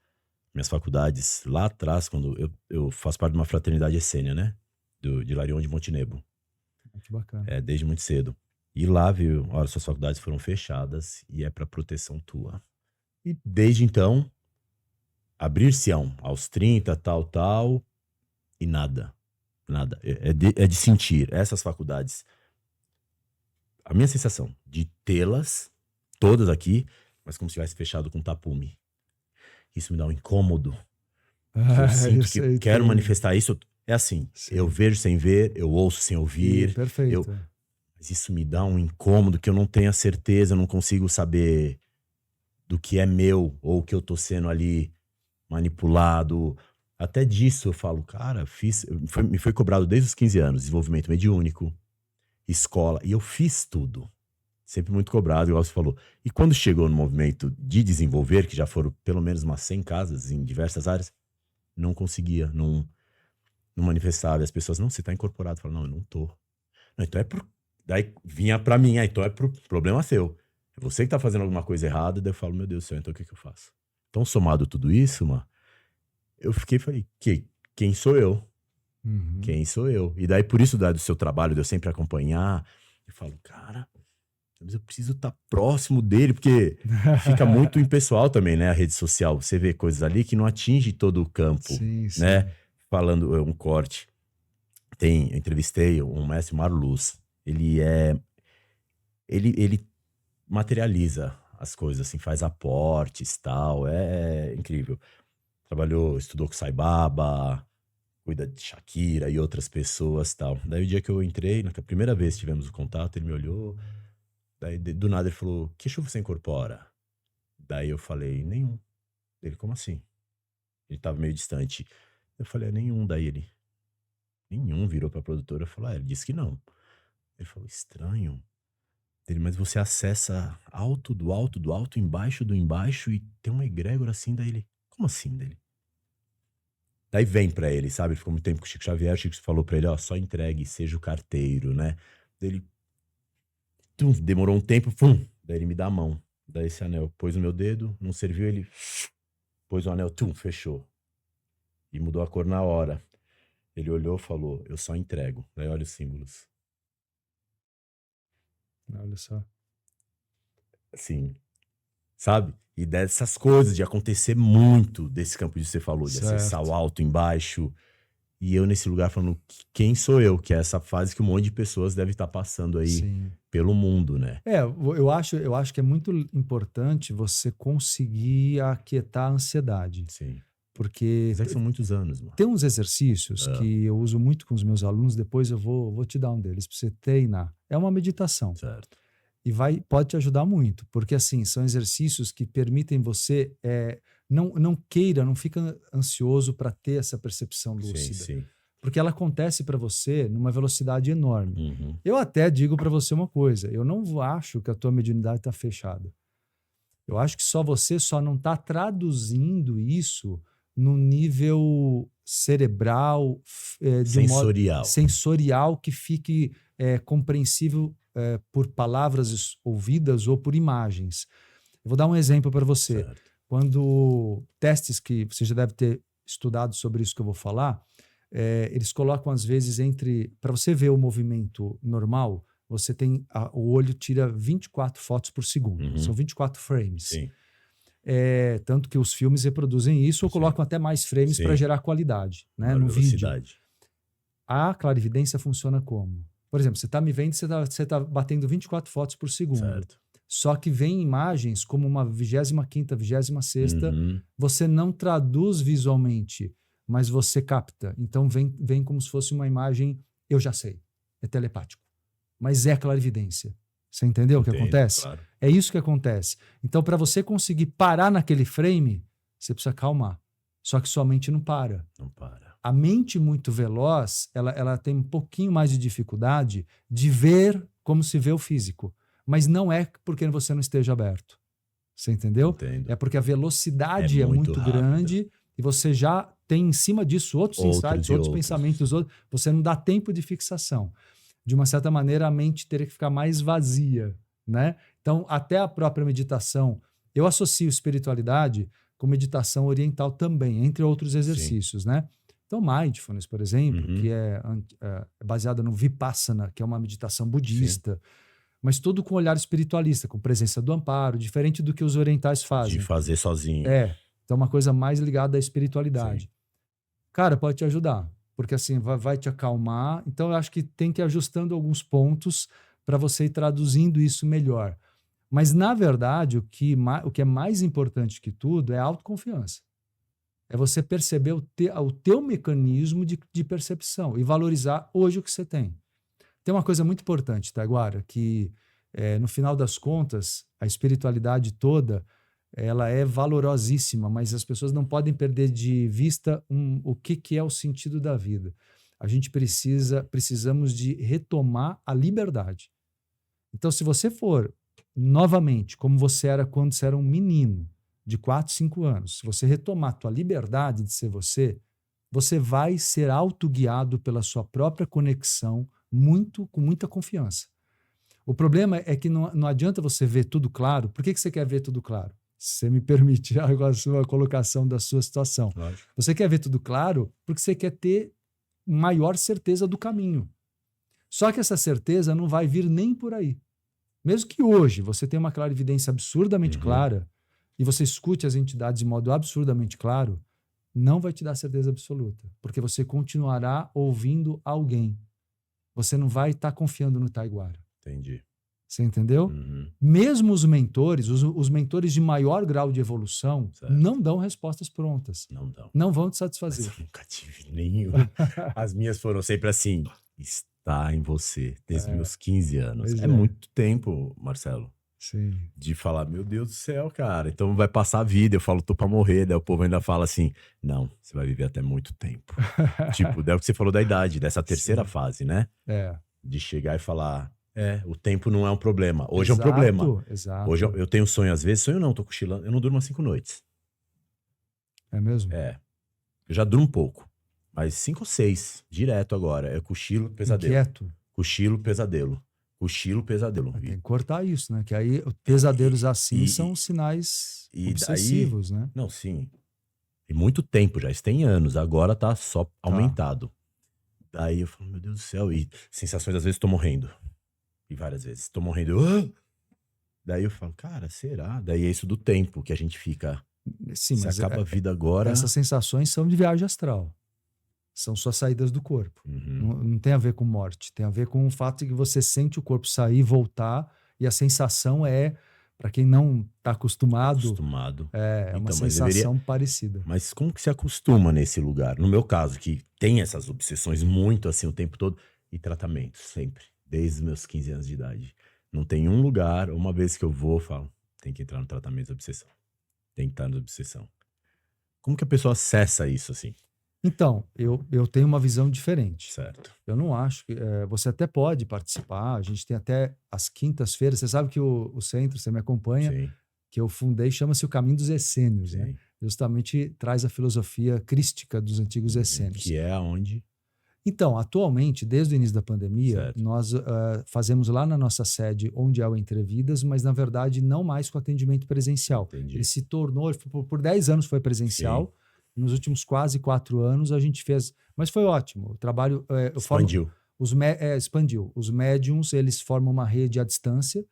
minhas faculdades. Lá atrás, quando eu faço parte de uma fraternidade essênia, né? De Larion de Montenegro. Que bacana. Desde muito cedo. E lá, viu, olha, suas faculdades foram fechadas e é para proteção tua. E desde então, abrir-se-ão aos 30, tal, e nada. Nada. É de sentir essas faculdades. A minha sensação de tê-las, todas aqui, mas como se tivesse fechado com tapume. Isso me dá um incômodo. Eu sinto que quero manifestar isso. É assim, Sim. Eu vejo sem ver, eu ouço sem ouvir. Perfeito. Mas isso me dá um incômodo que eu não tenho a certeza, eu não consigo saber do que é meu ou que eu tô sendo ali manipulado. Até disso eu falo, cara, me foi cobrado desde os 15 anos, desenvolvimento mediúnico, escola, e eu fiz tudo. Sempre muito cobrado, igual você falou. E quando chegou no movimento de desenvolver, que já foram pelo menos umas 100 casas em diversas áreas, não conseguia, não manifestava. E as pessoas, não, você tá incorporado. Eu falo, não, eu não tô. Não, então daí vinha pra mim, então é pro problema seu. É você que tá fazendo alguma coisa errada, daí eu falo, meu Deus do céu, então o que eu faço? Então, somado tudo isso, mano, eu falei, quem sou eu? Uhum. Quem sou eu? E daí, por isso, do seu trabalho, de eu sempre acompanhar, eu falo, cara, Mas eu preciso estar próximo dele, porque fica muito impessoal também, né? A rede social. Você vê coisas ali que não atinge todo o campo, Sim, né? sim. Falando um corte. Eu entrevistei um mestre Marluz. Ele materializa as coisas, assim, faz aportes, tal. É incrível. Estudou com Sai Baba, cuida de Shakira e outras pessoas, tal. Daí o dia que eu entrei, na primeira vez que tivemos o contato, ele me olhou. Daí, do nada, ele falou: "Que chuva você incorpora?" Daí eu falei: "Nenhum." Ele: "Como assim?" Ele tava meio distante. Eu falei: "É nenhum." Daí ele: "Nenhum." Virou pra produtora e falou: "Ele disse que não." Ele falou: "Estranho." Ele: "Mas você acessa alto do alto do alto, embaixo do embaixo e tem uma egrégora assim." Daí ele: "Como assim?" Daí vem pra ele, sabe? Ele ficou muito tempo com o Chico Xavier. O Chico falou pra ele: "Ó, só entregue, seja o carteiro, né?" Daí ele, demorou um tempo, daí ele me dá a mão. Daí esse anel, pôs no meu dedo, não serviu, ele pôs o anel, fechou. E mudou a cor na hora. Ele olhou e falou: "Eu só entrego." Daí olha os símbolos. Olha só. Assim, sabe? E dessas coisas, de acontecer muito desse campo que você falou, de acessar o Certo. alto embaixo. E eu nesse lugar falando: quem sou eu? Que é essa fase que um monte de pessoas deve estar passando aí Sim. pelo mundo, né? Eu acho que é muito importante você conseguir aquietar a ansiedade, Sim. porque Mas é que são muitos anos, mano. tem uns exercícios Ah, que eu uso muito com os meus alunos, depois eu vou te dar um deles para você treinar. É uma meditação certo. e pode te ajudar muito, porque assim, são exercícios que permitem você não fica ansioso para ter essa percepção Sim, lúcida, sim. porque ela acontece para você numa velocidade enorme. Uhum. Eu até digo para você uma coisa, eu não acho que a tua mediunidade está fechada. Eu acho que você só não está traduzindo isso no nível cerebral, de um modo Sensorial. sensorial que fique compreensível por palavras ouvidas ou por imagens. Eu vou dar um exemplo para você. Certo. Quando testes que você já deve ter estudado sobre isso que eu vou falar, eles colocam às vezes para você ver o movimento normal, você tem o olho tira 24 fotos por segundo. São Uhum. 24 frames. Sim, Tanto que os filmes reproduzem isso ou sim, colocam até mais frames para sim. gerar qualidade, né, Maior no vídeo. velocidade. A clarividência funciona como? Por exemplo, você está me vendo, você tá batendo 24 fotos por segundo. Certo. Só que vem imagens como uma 25ª, 26ª, Uhum. você não traduz visualmente, mas você capta. Então vem como se fosse uma imagem, eu já sei, é telepático. Mas é clarividência. Você entendeu o que Entendo, acontece? claro. É isso que acontece. Então, para você conseguir parar naquele frame, você precisa acalmar. Só que sua mente não para. Não para. A mente muito veloz, ela tem um pouquinho mais de dificuldade de ver como se vê o físico. Mas não é porque você não esteja aberto. Você entendeu? Entendo. É porque a É velocidade é muito muito rápido. grande e você já tem em cima disso outros Outros insights, e outros outros. pensamentos, você não dá tempo de fixação. De uma certa maneira, a mente teria que ficar mais vazia, né? Então, até a própria meditação, eu associo espiritualidade com meditação oriental também, entre outros Sim. exercícios, né? Então, mindfulness, por exemplo, que Uhum. é baseada no Vipassana, que é uma meditação Sim. budista, mas tudo com olhar espiritualista, com presença do amparo, diferente do que os orientais De fazem. fazer sozinho. Então uma coisa mais ligada à Sim. espiritualidade. Cara, pode te ajudar, porque assim, vai te acalmar. Então eu acho que tem que ir ajustando alguns pontos para você ir traduzindo isso melhor. Mas, na verdade, o que é mais importante que tudo é a autoconfiança. É você perceber o teu mecanismo de percepção e valorizar hoje o que você tem. Tem uma coisa muito importante, Taguara, que no final das contas, a espiritualidade toda, ela é valorosíssima, mas as pessoas não podem perder de vista o que é o sentido da vida. A gente precisamos de retomar a liberdade. Então, se você for novamente como você era quando você era um menino de 4, 5 anos, se você retomar a tua liberdade de ser você, você vai ser autoguiado pela sua própria conexão com muita confiança. O problema é que não adianta você ver tudo claro. Por que você quer ver tudo claro? Se você me permite a sua colocação da sua situação. Lógico. Você quer ver tudo claro porque você quer ter maior certeza do caminho. Só que essa certeza não vai vir nem por aí. Mesmo que hoje você tenha uma clarividência absurdamente clara e você escute as entidades de modo absurdamente claro, não vai te dar certeza absoluta, porque você continuará ouvindo alguém. Você não vai estar confiando no Taiguara. Entendi. Você entendeu? Mesmo os mentores, os mentores de maior grau de evolução, Certo. não dão respostas prontas. Não dão. Não vão te Mas satisfazer. eu nunca tive nenhum. As minhas foram sempre assim, está em você, desde meus 15 anos. Pois É é. muito tempo, Marcelo, Sim. de falar, meu Deus do céu, cara, então vai passar a vida. Eu falo, tô pra morrer. Daí o povo ainda fala assim, não, você vai viver até muito tempo. Tipo, daí o que você falou da idade, dessa terceira fase, né? É. De chegar e falar, o tempo não é um problema. Hoje é um problema. Exato. Hoje eu tenho sonho às vezes, sonho não, tô cochilando, eu não durmo há 5 noites. É mesmo? Eu já durmo um pouco, mas 5 ou 6, direto agora. É cochilo, pesadelo. Inquieto. Cochilo, pesadelo. Cochilo, pesadelo. Tem que cortar isso, né? Que aí pesadelos assim e- são sinais e obsessivos, né? Não, sim. Tem muito tempo já, isso tem anos. Agora tá só aumentado. Daí eu falo, meu Deus do céu. E sensações, às vezes, tô morrendo. E várias vezes. Tô morrendo. Daí eu falo, cara, será? Daí é isso do tempo que a gente fica. Sim, Se mas acaba a vida agora. essas sensações são de viagem astral. São suas saídas do corpo. Não tem a ver com morte. Tem a ver com o fato de que você sente o corpo sair, voltar, e a sensação para quem não está acostumado, é uma Então, mas sensação parecida. Mas como que se acostuma nesse lugar? No meu caso, que tem essas obsessões muito assim o tempo todo, e tratamento, sempre, desde os meus 15 anos de idade. Não tem um lugar, uma vez que eu vou, eu falo, tem que entrar no tratamento de obsessão. Tem que estar na obsessão. Como que a pessoa acessa isso assim? Então, eu tenho uma visão diferente. Certo. Eu não acho que... você até pode participar, a gente tem até as quintas-feiras, você sabe que o centro, você me acompanha, Sim, que eu fundei, chama-se o Caminho dos Essênios, sim. né? Justamente traz a filosofia crística dos antigos essênios. Que é aonde? Então, atualmente, desde o início da pandemia, Certo. nós fazemos lá na nossa sede, onde é o Entrevidas, mas na verdade não mais com atendimento presencial. Entendi. Ele se tornou, por 10 anos foi presencial, nos últimos quase 4 anos a gente fez, mas foi ótimo. O trabalho... Expandiu. Expandiu. Os médiums, eles formam uma rede à distância,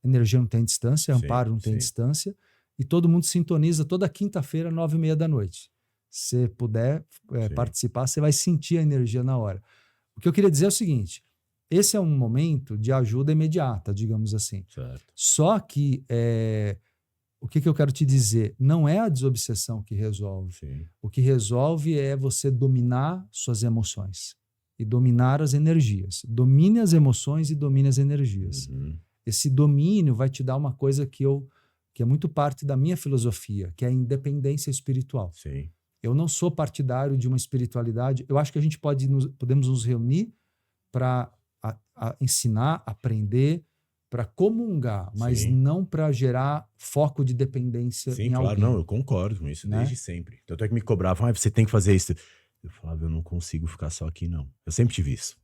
energia não tem distância, Sim, amparo não tem sim. distância, e todo mundo sintoniza toda quinta-feira, 9h30 da noite. Se puder Sim. participar, você vai sentir a energia na hora. O que eu queria dizer é o seguinte, esse é um momento de ajuda imediata, digamos assim. Certo. Só que, o que eu quero te dizer, não é a desobsessão que resolve. Sim. O que resolve é você dominar suas emoções e dominar as energias. Domine as emoções e domine as energias. Esse domínio vai te dar uma coisa que é muito parte da minha filosofia, que é a independência espiritual. Sim. Eu não sou partidário de uma espiritualidade. Eu acho que a gente podemos nos reunir para ensinar, aprender, para comungar, mas Sim. não para gerar foco de dependência Sim, em claro, alguém. não, eu concordo com isso Né? desde sempre. Tanto é que me cobravam, você tem que fazer isso. Eu falava, eu não consigo ficar só aqui, não. Eu sempre tive isso.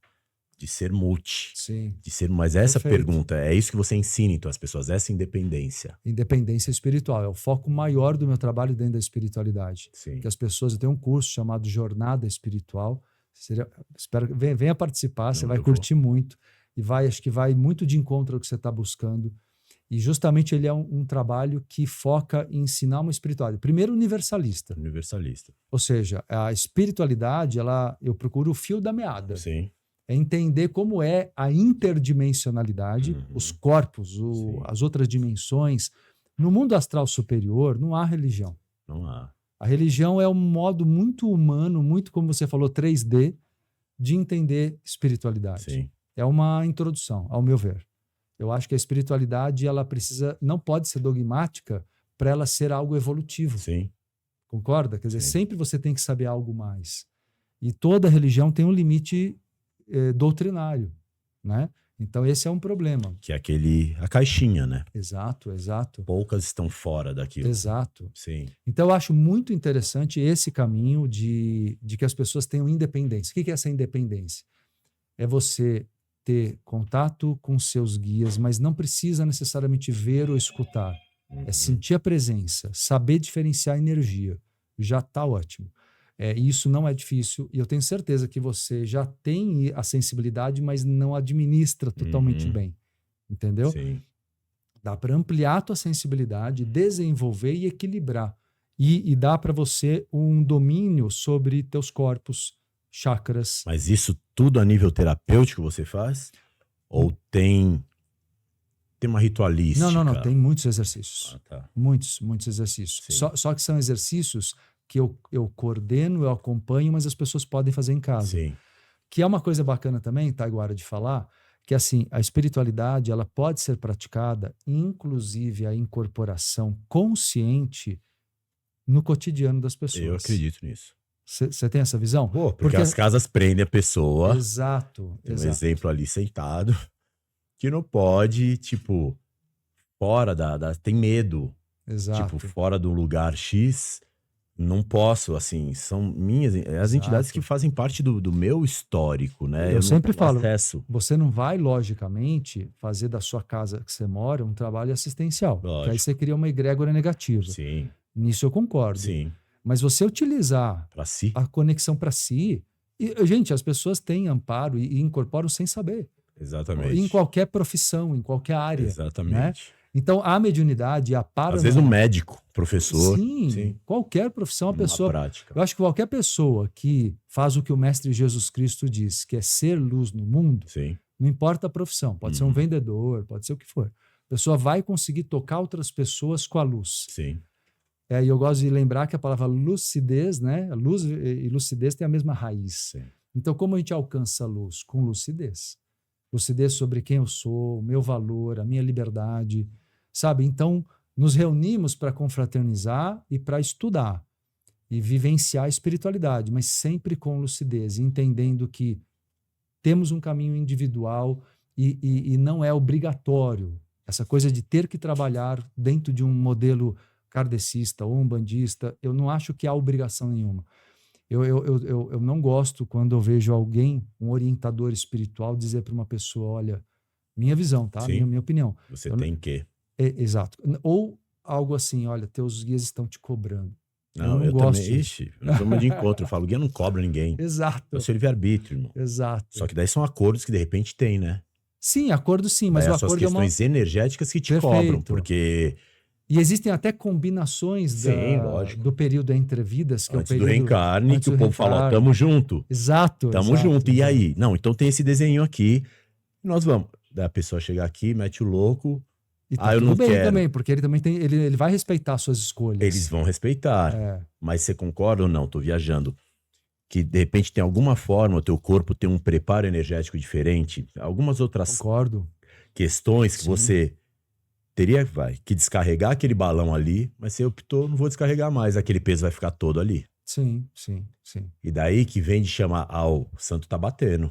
De ser multi. Sim. De ser, mas essa Perfeito. pergunta, é isso que você ensina então às pessoas, essa independência. Independência espiritual. É o foco maior do meu trabalho dentro da espiritualidade. Sim. Que as pessoas... Eu tenho um curso chamado Jornada Espiritual. Espero que venha participar, você vai curtir muito. E acho que vai muito de encontro ao que você está buscando. E justamente ele é um trabalho que foca em ensinar uma espiritualidade. Primeiro, universalista. Universalista. Ou seja, a espiritualidade, eu procuro o fio da meada. Sim. É entender como é a interdimensionalidade, os corpos, as outras dimensões. No mundo astral superior, não há religião. Não há. A religião é um modo muito humano, muito, como você falou, 3D, de entender espiritualidade. Sim. É uma introdução, ao meu ver. Eu acho que a espiritualidade não pode ser dogmática para ela ser algo evolutivo. Sim. Concorda? Quer dizer, Sim. sempre você tem que saber algo mais. E toda religião tem um limite doutrinário, né? Então esse é um problema. Que é a caixinha, né? Exato, exato. Poucas estão fora daquilo. Exato. Sim. Então eu acho muito interessante esse caminho de que as pessoas tenham independência. O que é essa independência? É você ter contato com seus guias, mas não precisa necessariamente ver ou escutar. É sentir a presença, saber diferenciar a energia. Já está ótimo. Isso não é difícil e eu tenho certeza que você já tem a sensibilidade, mas não administra totalmente bem. entendeu? Sim. Dá para ampliar a tua sensibilidade, desenvolver e equilibrar. E dá para você um domínio sobre teus corpos, chakras. Mas isso tudo a nível terapêutico você faz? Ou tem uma ritualística? Não. Tem muitos exercícios. Ah, tá. Muitos exercícios. Sim. Só que são exercícios que eu coordeno, eu acompanho, mas as pessoas podem fazer em casa. Sim. Que é uma coisa bacana também, Taiguara, de falar, que assim, a espiritualidade ela pode ser praticada, inclusive a incorporação consciente no cotidiano das pessoas. Eu acredito nisso. Você tem essa visão? Pô, porque as casas prendem a pessoa. Exato. Tem um exemplo ali sentado que não pode, tipo, fora tem medo. Exato. Tipo, fora do lugar X, não posso, assim, são minhas, as entidades que fazem parte do meu histórico, né? Eu sempre não tenho falo, acesso. você não vai, logicamente, fazer da sua casa que você mora um trabalho assistencial. Porque aí você cria uma egrégora negativa. Sim. Nisso eu concordo. Sim. Mas você utilizar Pra si. a conexão para si... E, gente, as pessoas têm amparo e incorporam sem saber. Exatamente. Em qualquer profissão, em qualquer área. Exatamente. Né? Então, a mediunidade, a Às vezes um médico, professor. Sim, qualquer profissão, a pessoa... prática. Eu acho que qualquer pessoa que faz o que o Mestre Jesus Cristo diz, que é ser luz no mundo, Sim. não importa a profissão, pode ser um vendedor, pode ser o que for. A pessoa vai conseguir tocar outras pessoas com a luz. Sim. E eu gosto de lembrar que a palavra lucidez, né? Luz e lucidez têm a mesma raiz. Sim. Então, como a gente alcança a luz? Com lucidez. Lucidez sobre quem eu sou, o meu valor, a minha liberdade, sabe? Então, nos reunimos para confraternizar e para estudar e vivenciar a espiritualidade, mas sempre com lucidez, entendendo que temos um caminho individual e não é obrigatório. Essa coisa de ter que trabalhar dentro de um modelo kardecista ou umbandista, eu não acho que há obrigação nenhuma. Eu não gosto quando eu vejo alguém, um orientador espiritual, dizer para uma pessoa, olha, minha visão, tá? Sim. Minha opinião. Você tem que. Exato. Ou algo assim, olha, teus guias estão te cobrando. Não, eu gosto também. Ixi, nós vamos de encontro. Eu falo, guia não cobra ninguém. Exato. É o seu livre-arbítrio, irmão. Exato. Só que daí são acordos que de repente tem, né? Sim, acordo sim, mas o As suas acordo questões energéticas que te Perfeito. cobram, porque... E existem até combinações lógico. do período entre vidas, que antes é o do período... reencarne, que o povo fala, ó, tamo junto. Exato. Tamo junto. E aí? Não, então tem esse desenho aqui, nós vamos. Daí a pessoa chegar aqui, mete o louco... E tá eu tudo não bem quero. também, porque ele também tem, ele vai respeitar suas escolhas. Eles vão respeitar. Mas você concorda ou não? Tô viajando. Que de repente tem alguma forma, o teu corpo tem um preparo energético diferente. Algumas outras questões que você teria que descarregar aquele balão ali, mas você optou, não vou descarregar mais, aquele peso vai ficar todo ali. Sim. E daí que vem de chamar, o santo tá batendo,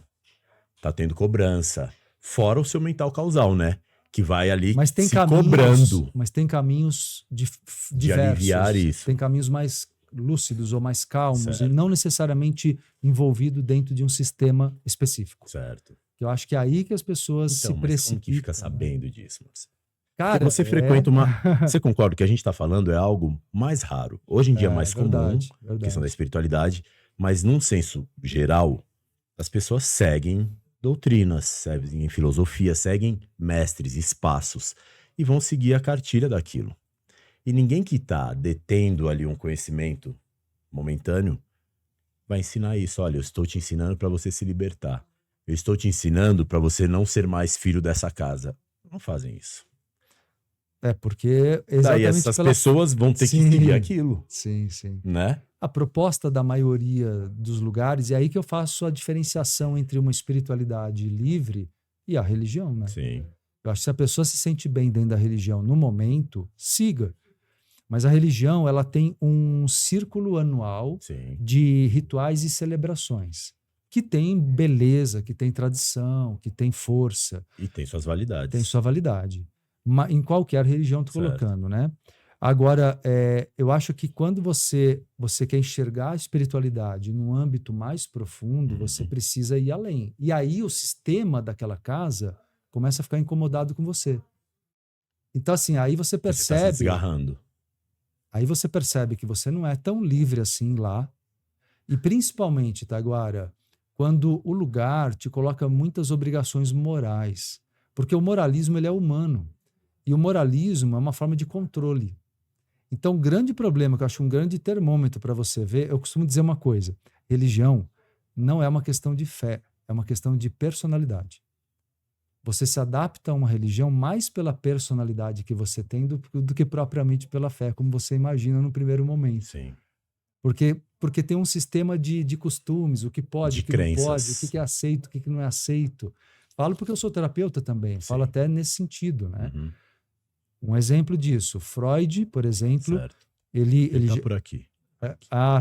tá tendo cobrança. Fora o seu mental causal, né? Que vai ali se cobrando. Mas tem caminhos diversos. De aliviar isso. Tem caminhos mais lúcidos ou mais calmos, certo. E não necessariamente envolvido dentro de um sistema específico. Certo. Eu acho que é aí que as pessoas se precipitam. Como que fica sabendo disso, Marcelo? Cara, você frequenta uma... Você concorda que a gente está falando é algo mais raro. Hoje em dia é mais comum, questão da espiritualidade, mas num senso geral, as pessoas seguem doutrinas, seguem filosofia, seguem mestres, espaços, e vão seguir a cartilha daquilo. E ninguém que está detendo ali um conhecimento momentâneo vai ensinar isso. Olha, eu estou te ensinando para você se libertar. Eu estou te ensinando para você não ser mais filho dessa casa. Não fazem isso. Porque exatamente daí essas pessoas vão ter que seguir aquilo. Sim. Né? A proposta da maioria dos lugares, é aí que eu faço a diferenciação entre uma espiritualidade livre e a religião, né? Sim. Eu acho que se a pessoa se sente bem dentro da religião no momento, siga. Mas a religião, ela tem um círculo anual de rituais e celebrações, que tem beleza, que tem tradição, que tem força. E tem suas validades. Tem sua validade. Em qualquer religião, tô colocando, né? Agora, eu acho que quando você quer enxergar a espiritualidade num âmbito mais profundo, você precisa ir além. E aí o sistema daquela casa começa a ficar incomodado com você. Então, assim, aí você percebe... Você tá se desgarrando. Aí você percebe que você não é tão livre assim lá. E principalmente, Taiguara, quando o lugar te coloca muitas obrigações morais. Porque o moralismo ele é humano. E o moralismo é uma forma de controle. Então, o grande problema, que eu acho um grande termômetro para você ver, eu costumo dizer uma coisa: religião não é uma questão de fé, é uma questão de personalidade. Você se adapta a uma religião mais pela personalidade que você tem do que propriamente pela fé, como você imagina no primeiro momento. Sim. Porque tem um sistema de costumes, o que pode, De o que não pode, crenças. o que é aceito, o que não é aceito. Falo porque eu sou terapeuta também, falo Sim. até nesse sentido, né? Uhum. Um exemplo disso, Freud, por exemplo, Certo. ele Ele tá por aqui.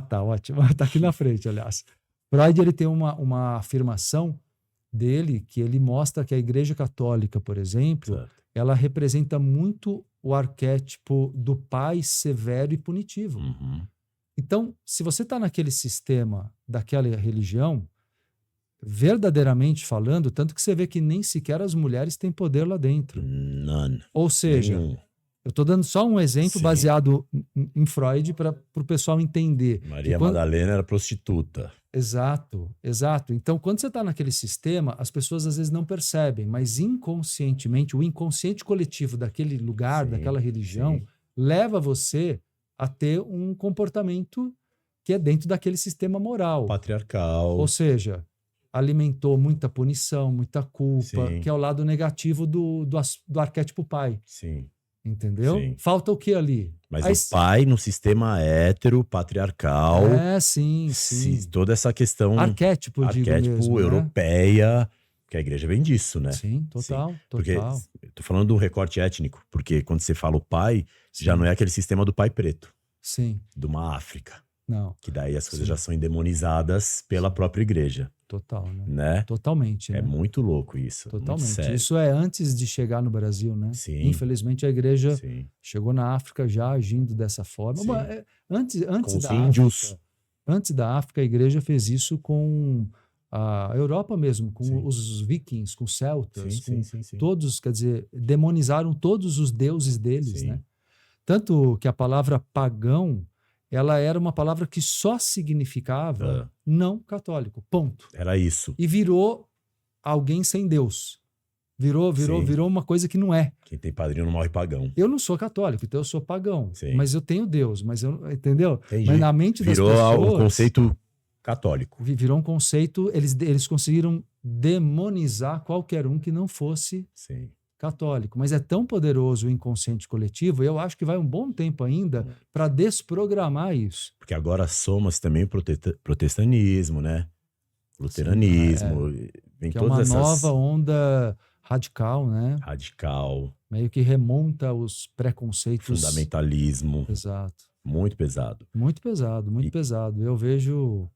tá ótimo, tá aqui na frente, aliás. Freud, ele tem uma afirmação dele que ele mostra que a Igreja Católica, por exemplo, Certo. ela representa muito o arquétipo do pai severo e punitivo. Uhum. Então, se você está naquele sistema daquela religião, verdadeiramente falando, tanto que você vê que nem sequer as mulheres têm poder lá dentro. None. Ou seja, Nenhum. eu estou dando só um exemplo Sim. baseado em Freud para o pessoal entender. Maria Madalena era prostituta. Exato, exato. Então, quando você está naquele sistema, as pessoas às vezes não percebem, mas inconscientemente, o inconsciente coletivo daquele lugar, Sim, daquela religião, sim. leva você a ter um comportamento que é dentro daquele sistema moral. Patriarcal. Ou seja, alimentou muita punição, muita culpa, Sim. que é o lado negativo do arquétipo pai. Sim. Entendeu? Sim. Falta o que ali? Mas o pai no sistema hétero, patriarcal, sim. toda essa questão Arquétipo, digo mesmo, né? europeia, que a igreja vem disso, né? Sim, total. Porque eu tô falando do recorte étnico, porque quando você fala o pai, já não é aquele sistema do pai preto, Sim, de uma África, não, que daí as coisas Sim. já são endemonizadas pela própria igreja, total, né? né? Totalmente, É né? muito louco isso, muito Totalmente. sério. Isso é antes de chegar no Brasil, né? Sim. Infelizmente a igreja Sim. chegou na África já agindo dessa forma. Sim. Mas, antes Com os da índios. África, antes da África, a igreja fez isso com a Europa mesmo, com Sim. os vikings, com os celtas, com Sim. todos, quer dizer, demonizaram todos os deuses deles, Sim. né? Tanto que a palavra pagão, ela era uma palavra que só significava não católico, ponto. Era isso. E virou alguém sem Deus. Virou uma coisa que não é. Quem tem padrinho não morre pagão. Eu não sou católico, então eu sou pagão. Sim. Mas eu tenho Deus, mas eu, entendeu? Entendi. Mas na mente das pessoas... Virou um conceito católico. Virou um conceito, eles conseguiram demonizar qualquer um que não fosse Sim. católico. Mas é tão poderoso o inconsciente coletivo, e eu acho que vai um bom tempo ainda para desprogramar isso. Porque agora soma-se também o protestanismo, né? Luteranismo. Vem que é todas uma essas... nova onda radical, né? Radical. Meio que remonta os preconceitos. Fundamentalismo. Exato. Muito pesado. Muito pesado, muito pesado. Eu vejo...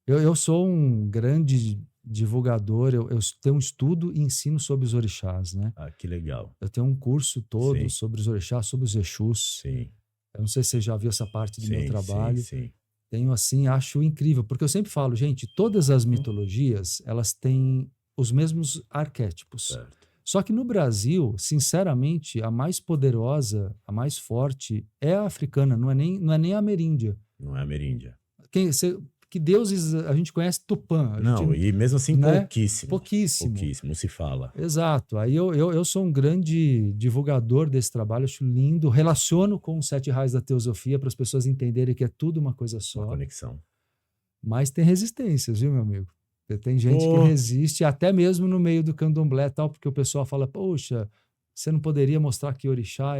Eu sou um grande divulgador, eu tenho um estudo e ensino sobre os orixás, né? Ah, que legal. Eu tenho um curso todo Sim. sobre os orixás, sobre os exus. Sim. Eu não sei se você já viu essa parte do meu trabalho. Sim. Tenho assim, acho incrível, porque eu sempre falo, gente, todas as mitologias, elas têm os mesmos arquétipos. Certo. Só que no Brasil, sinceramente, a mais poderosa, a mais forte é a africana, não é nem a ameríndia. Não é a ameríndia. Que deuses a gente conhece Tupã. E mesmo assim né? pouquíssimo. Pouquíssimo, não se fala. Exato. Aí eu sou um grande divulgador desse trabalho, acho lindo, relaciono com os 7 raios da teosofia para as pessoas entenderem que é tudo uma coisa só. Uma conexão. Mas tem resistências, viu, meu amigo? Tem gente que resiste, até mesmo no meio do candomblé e tal, porque o pessoal fala, poxa, você não poderia mostrar que orixá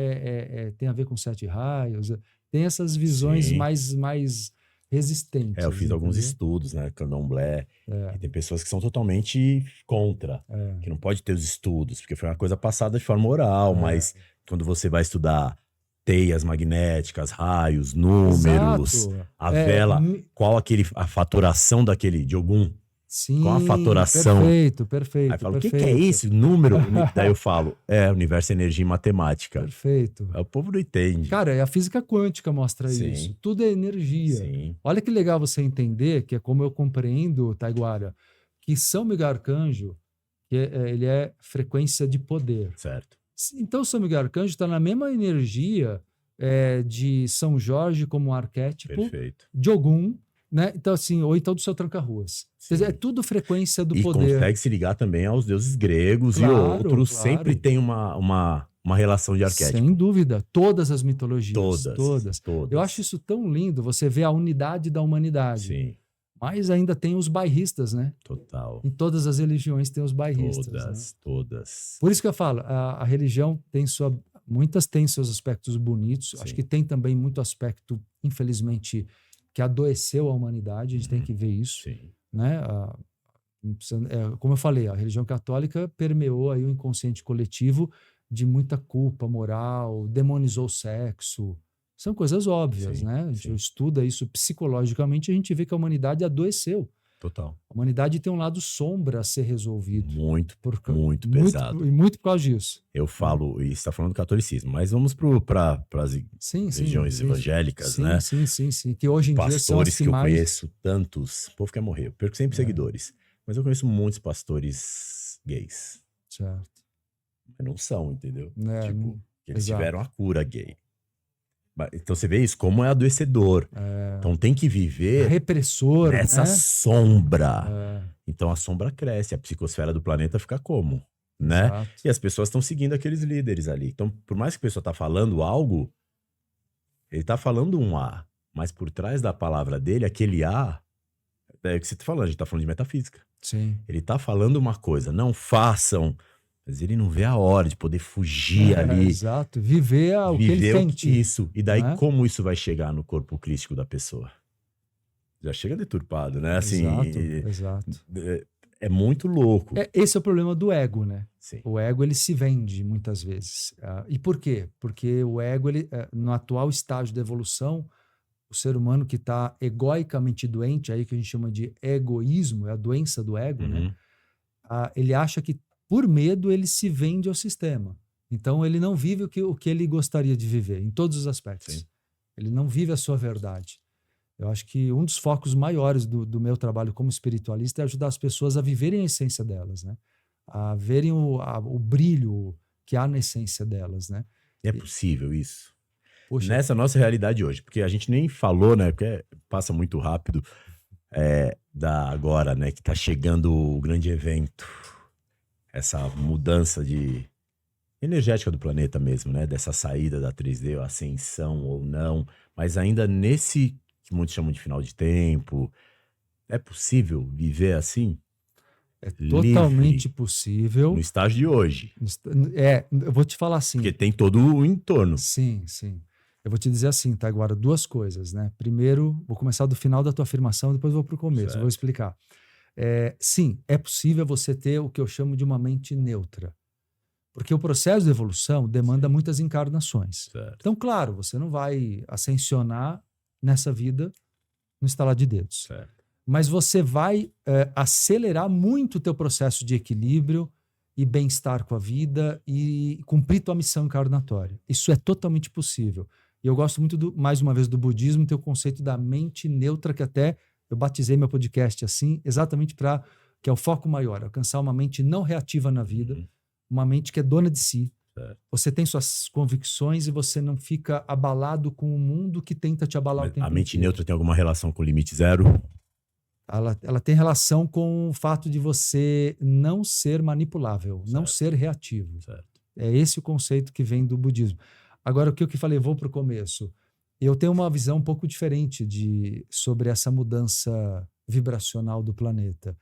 tem a ver com 7 raios? Tem essas visões mais resistentes. Eu fiz alguns estudos, né? Candomblé. E tem pessoas que são totalmente contra. Que não pode ter os estudos, porque foi uma coisa passada de forma oral, mas quando você vai estudar teias magnéticas, raios, números, a vela, qual a fatoração daquele de Ogum? Sim, qual a fatoração? Perfeito. Aí fala, o que é isso? Número? Daí eu falo, universo, energia e matemática. Perfeito. Aí o povo não entende. Cara, a física quântica mostra isso. Tudo é energia. Sim. Olha que legal você entender, que é como eu compreendo, Taiguara, que São Miguel Arcanjo, ele é frequência de poder. Certo. Então, São Miguel Arcanjo está na mesma energia de São Jorge como arquétipo, Perfeito. de Ogum, né? Então, assim, ou então do seu tranca-ruas. Quer dizer, é tudo frequência do E poder. consegue se ligar também aos deuses gregos Claro, e outros. claro. Sempre tem uma relação de arquétipo. Sem dúvida. Todas as mitologias. Todas. Eu acho isso tão lindo, você vê a unidade da humanidade. Sim, Mas ainda tem os bairristas, né? total. Em todas as religiões tem os bairristas. Né? Todas. Por isso que eu falo, a religião tem muitas têm seus aspectos bonitos. Sim. Acho que tem também muito aspecto, infelizmente, que adoeceu a humanidade. A gente tem que ver isso. Sim. Né? Como eu falei, a religião católica permeou aí o inconsciente coletivo de muita culpa moral, demonizou o sexo. São coisas óbvias, Sim, né? A gente sim. estuda isso psicologicamente, a gente vê que a humanidade adoeceu. Total. A humanidade tem um lado sombra a ser resolvido. Muito pesado. E muito por causa disso. Eu falo, e você está falando do catolicismo, mas vamos para as religiões evangélicas, né? Sim. Que hoje em dia são as Pastores que eu mais... conheço, tantos. O povo quer morrer. Eu perco sempre seguidores. Mas eu conheço muitos pastores gays. Certo. Mas não são, entendeu? É, tipo, que eles exato. tiveram a cura gay. Então você vê isso, como é adoecedor. Então tem que viver Repressor, nessa né? sombra. Então a sombra cresce, a psicosfera do planeta fica como? Né? Exato. E as pessoas estão seguindo aqueles líderes ali. Então, por mais que a pessoa tá falando algo, ele tá falando um A, mas por trás da palavra dele, aquele A, é o que você tá falando, a gente tá falando de metafísica. Sim. Ele tá falando uma coisa, não façam, mas ele não vê a hora de poder fugir ali. Exato. Viver o que ele sente. Isso. E daí, né? como isso vai chegar no corpo crístico da pessoa? Já chega deturpado, né? Assim, Exato. É muito louco. Esse é o problema do ego, né? Sim. O ego, ele se vende muitas vezes. E por quê? Porque o ego, no atual estágio da evolução, o ser humano que está egoicamente doente, aí que a gente chama de egoísmo, é a doença do ego, né? Ele acha que, por medo, ele se vende ao sistema. Então, ele não vive o que ele gostaria de viver, em todos os aspectos. Sim. Ele não vive a sua verdade. Eu acho que um dos focos maiores do meu trabalho como espiritualista é ajudar as pessoas a viverem a essência delas, né? A verem o brilho que há na essência delas, né? É possível isso? Poxa, Nessa nossa realidade hoje, porque a gente nem falou, né? Porque passa muito rápido da agora, né? Que tá chegando o grande evento, essa mudança de energética do planeta mesmo, né? Dessa saída da 3D, ascensão ou não, mas ainda nesse que muitos chamam de final de tempo, é possível viver assim? é totalmente possível. No estágio de hoje. Eu vou te falar assim. Porque tem todo o entorno. Sim. Eu vou te dizer assim, tá, agora, duas coisas, né? Primeiro, vou começar do final da tua afirmação, depois vou pro começo, Certo. vou explicar. Sim, é possível você ter o que eu chamo de uma mente neutra. Porque o processo de evolução demanda muitas encarnações. Certo. Então, claro, você não vai ascensionar nessa vida no estalar de dedos. Certo. Mas você vai acelerar muito o teu processo de equilíbrio e bem-estar com a vida e cumprir tua missão encarnatória. Isso é totalmente possível. E eu gosto muito, mais uma vez, do budismo, ter o conceito da mente neutra, que até eu batizei meu podcast assim, exatamente para que é o foco maior, alcançar uma mente não reativa na vida, uma mente que é dona de si. Certo. Você tem suas convicções e você não fica abalado com o mundo que tenta te abalar o tempo A mente inteiro. neutra tem alguma relação com o limite zero? Ela tem relação com o fato de você não ser manipulável, não ser reativo. Certo. É esse o conceito que vem do budismo. Agora, o que eu falei, vou para o começo. Eu tenho uma visão um pouco diferente sobre essa mudança vibracional do planeta.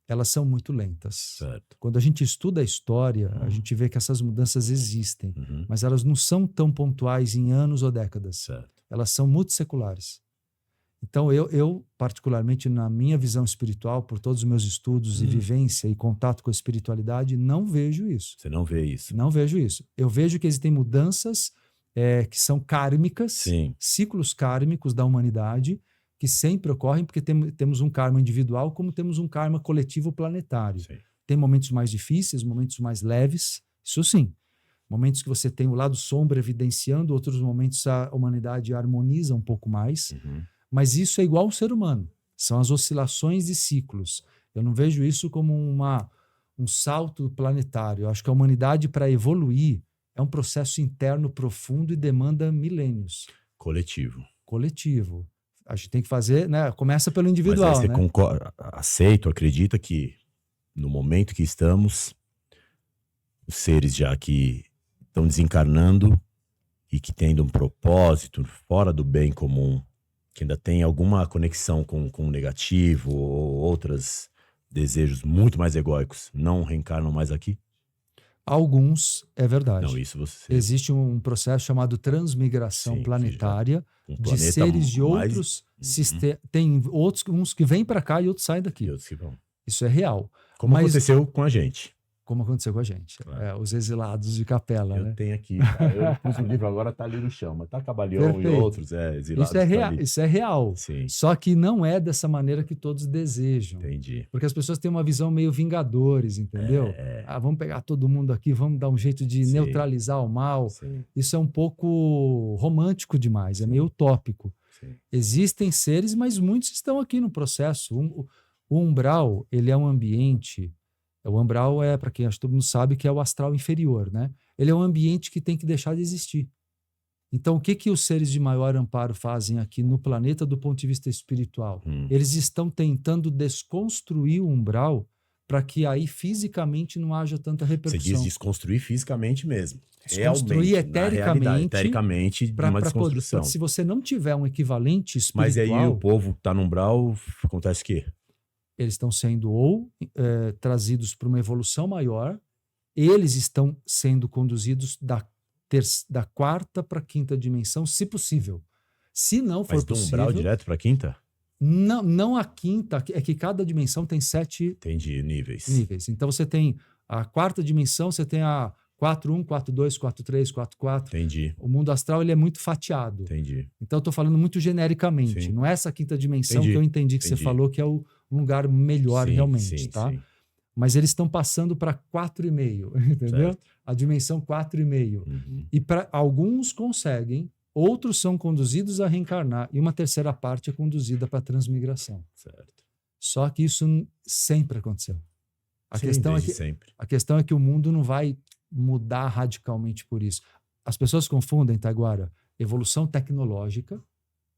Elas são muito lentas. Certo. Quando a gente estuda a história, a gente vê que essas mudanças existem, mas elas não são tão pontuais em anos ou décadas. Certo. Elas são multisseculares. Então, eu, particularmente na minha visão espiritual, por todos os meus estudos e vivência e contato com a espiritualidade, não vejo isso. Você não vê isso? Não vejo isso. Eu vejo que existem mudanças que são kármicas, Sim. ciclos kármicos da humanidade, que sempre ocorrem porque temos um karma individual como temos um karma coletivo planetário. Sim. Tem momentos mais difíceis, momentos mais leves, isso sim. Momentos que você tem o lado sombra evidenciando, outros momentos a humanidade harmoniza um pouco mais. Mas isso é igual ao ser humano. São as oscilações de ciclos. Eu não vejo isso como um salto planetário. Eu acho que a humanidade, para evoluir, é um processo interno profundo e demanda milênios. Coletivo. Coletivo. a gente tem que fazer, né? Começa pelo Mas individual, aí você né? concorda, aceita, acredita que no momento que estamos, os seres já que estão desencarnando e que tendo um propósito fora do bem comum, que ainda tem alguma conexão com o negativo ou outros desejos muito mais egóicos, não reencarnam mais aqui? Alguns, é verdade. Não, isso você... Existe um processo chamado transmigração Sim, planetária um de planeta seres de mais- outros sistemas. Tem outros, uns que vêm para cá e outros saem daqui. E outros que vão. Isso é real. Como Mas- aconteceu com a gente. Como aconteceu com a gente. Claro. Os exilados de capela, Eu né? tenho aqui, tá? Eu pus o livro agora, tá ali no chão, mas tá Cabalião e Perfeito. outros, exilados. Isso é, tá ali. isso é real. Sim, Só que não é dessa maneira que todos desejam. entendi. Porque as pessoas têm uma visão meio vingadores, entendeu? Vamos pegar todo mundo aqui, vamos dar um jeito de Sim. neutralizar o mal. Sim, Isso é um pouco romântico demais, é meio utópico. sim. Existem seres, mas muitos estão aqui no processo. O umbral, ele é um ambiente... O umbral é, para quem acho que todo mundo sabe, que é o astral inferior, né? Ele é um ambiente que tem que deixar de existir. Então, o que os seres de maior amparo fazem aqui no planeta do ponto de vista espiritual? Eles estão tentando desconstruir o umbral para que aí fisicamente não haja tanta Você repercussão. diz desconstruir fisicamente mesmo. Desconstruir Realmente, na realidade, etericamente, uma desconstrução. Se você não tiver um equivalente espiritual... Mas aí o povo tá no umbral, acontece o quê? Eles estão sendo trazidos para uma evolução maior, eles estão sendo conduzidos da quarta para a quinta dimensão, se possível. Se não for Mas do possível... umbral direto pra quinta? Não a quinta, é que cada dimensão tem 7 Entendi, níveis. níveis. Então você tem a quarta dimensão, você tem a 4.1, 4.2, 4.3, 4.4. Entendi, O mundo astral ele é muito fatiado. entendi. Então eu estou falando muito genericamente. Sim. Não é essa quinta dimensão Entendi, que eu entendi que você entendi. falou que é um lugar melhor Sim, realmente, sim, tá? sim. Mas eles estão passando para 4,5, entendeu? Certo. A dimensão 4,5. Uhum. E para alguns conseguem, outros são conduzidos a reencarnar e uma terceira parte é conduzida para a transmigração. Certo. Só que isso sempre aconteceu. A Sim, questão é desde que sempre. a questão é que o mundo não vai mudar radicalmente por isso. As pessoas confundem, Taiguara, evolução tecnológica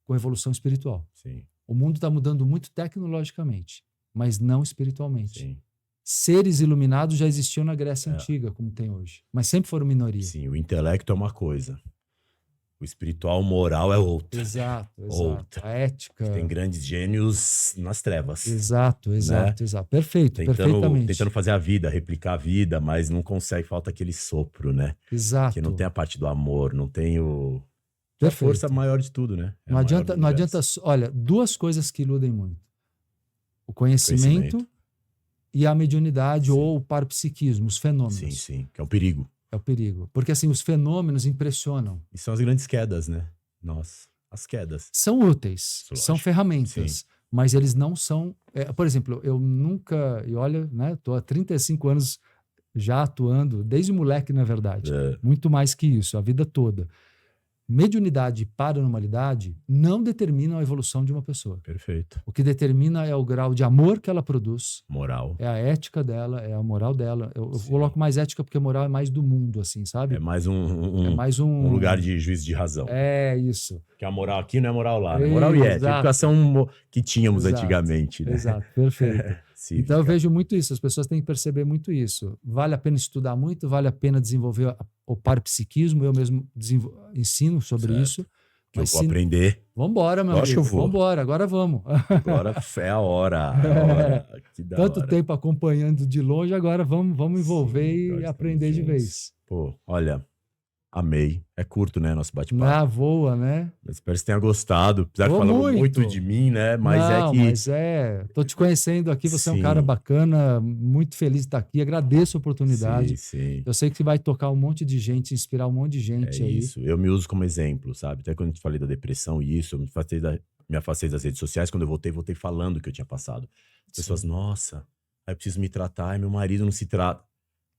com evolução espiritual. Sim, O mundo está mudando muito tecnologicamente, mas não espiritualmente. sim. Seres iluminados já existiam na Grécia Antiga, como tem hoje, mas sempre foram minoria. Sim, o intelecto é uma coisa. O espiritual, o moral é outra. Exato. Outra. A ética. Tem grandes gênios nas trevas. Exato. Perfeito, perfeitamente. Tentando fazer a vida, replicar a vida, mas não consegue, falta aquele sopro, né? Exato. Que não tem a parte do amor, não tem a Perfeito. força maior de tudo, né? É a Não maior adianta, do não universo. adianta. Olha, duas coisas que iludem muito: o conhecimento e a mediunidade Sim. ou o parapsiquismo, os fenômenos. Sim, sim, que é um perigo. É o perigo. Porque assim, os fenômenos impressionam. E são as grandes quedas, né? Nossa, as quedas. São úteis, Lógico. são ferramentas, Sim. mas eles não são... por exemplo, eu nunca... E olha, né? Estou há 35 anos já atuando, desde moleque, na verdade. Muito mais que isso, a vida toda. Mediunidade e paranormalidade não determinam a evolução de uma pessoa. Perfeito. O que determina é o grau de amor que ela produz, Moral. é a ética dela, é a moral dela. Eu Sim. coloco mais ética porque moral é mais do mundo, assim, sabe? É mais É mais um lugar de juízo de razão. É isso. Que a moral aqui não é moral lá, né? Moral e ética. Exato. Educação que tínhamos Exato. antigamente, né? Exato, perfeito. Cívica. Então eu vejo muito isso, as pessoas têm que perceber muito isso. Vale a pena estudar muito, vale a pena desenvolver o parapsiquismo, eu mesmo ensino sobre Certo. isso. Que eu vou aprender. Vambora, meu Eu acho amigo. que eu vou. Vambora, agora vamos. Agora é a hora. É a hora. Que da Tanto hora. tempo acompanhando de longe, agora vamos envolver Sim, e nós aprender de estamos vez. Pô, olha, amei. É curto, né, nosso bate-papo. Na voa, né? Mas espero que você tenha gostado. Apesar de Ô, falar muito. muito de mim, né? Mas Não, é que... mas tô te conhecendo aqui, você é um Sim. cara bacana, muito feliz de estar aqui, agradeço a oportunidade. Sim. Eu sei que você vai tocar um monte de gente, inspirar um monte de gente É aí. isso. Eu me uso como exemplo, sabe? Até quando eu te falei da depressão e isso, eu me afastei das redes sociais. Quando eu voltei falando o que eu tinha passado. As pessoas, nossa, aí eu preciso me tratar, e meu marido não se trata.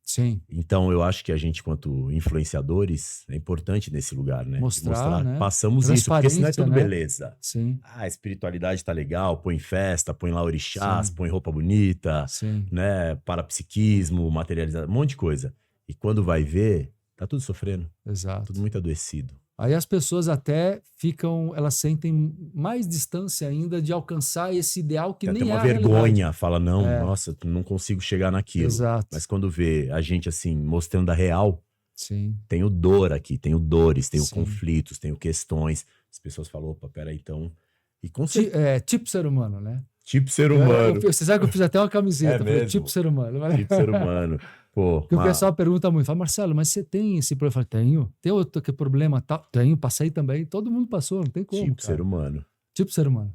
Sim. Então, eu acho que a gente, quanto influenciadores, é importante nesse lugar, né? De Mostrar, né? Passamos isso, porque senão é tudo Transparência, né? beleza. Sim, Ah, a espiritualidade tá legal, põe festa, põe lá orixás, Sim. põe roupa bonita, sim, né? Parapsiquismo, materializado, um monte de coisa. E quando vai ver, tá tudo sofrendo, exato. tudo muito adoecido. Aí as pessoas até ficam, elas sentem mais distância ainda de alcançar esse ideal que Tem até nem é uma a realidade. vergonha, fala, não, É, nossa, não consigo chegar naquilo. exato. Mas quando vê a gente assim, mostrando a real, Sim, tenho dor aqui, tenho dores, tenho sim. conflitos, tenho questões. As pessoas falam, opa, peraí, então. E com certeza, Tipo ser humano, né? tipo ser humano. Você sabe que eu fiz até uma camiseta, É falei, mesmo? tipo ser humano. Tipo ser humano. Pô, Porque o pessoal pergunta muito, fala, Marcelo, mas você tem esse problema? Eu falo, tenho. Tem outro que problema? Tal? Tenho, passei também. Todo mundo passou, não tem como, tipo cara. ser humano. Tipo ser humano.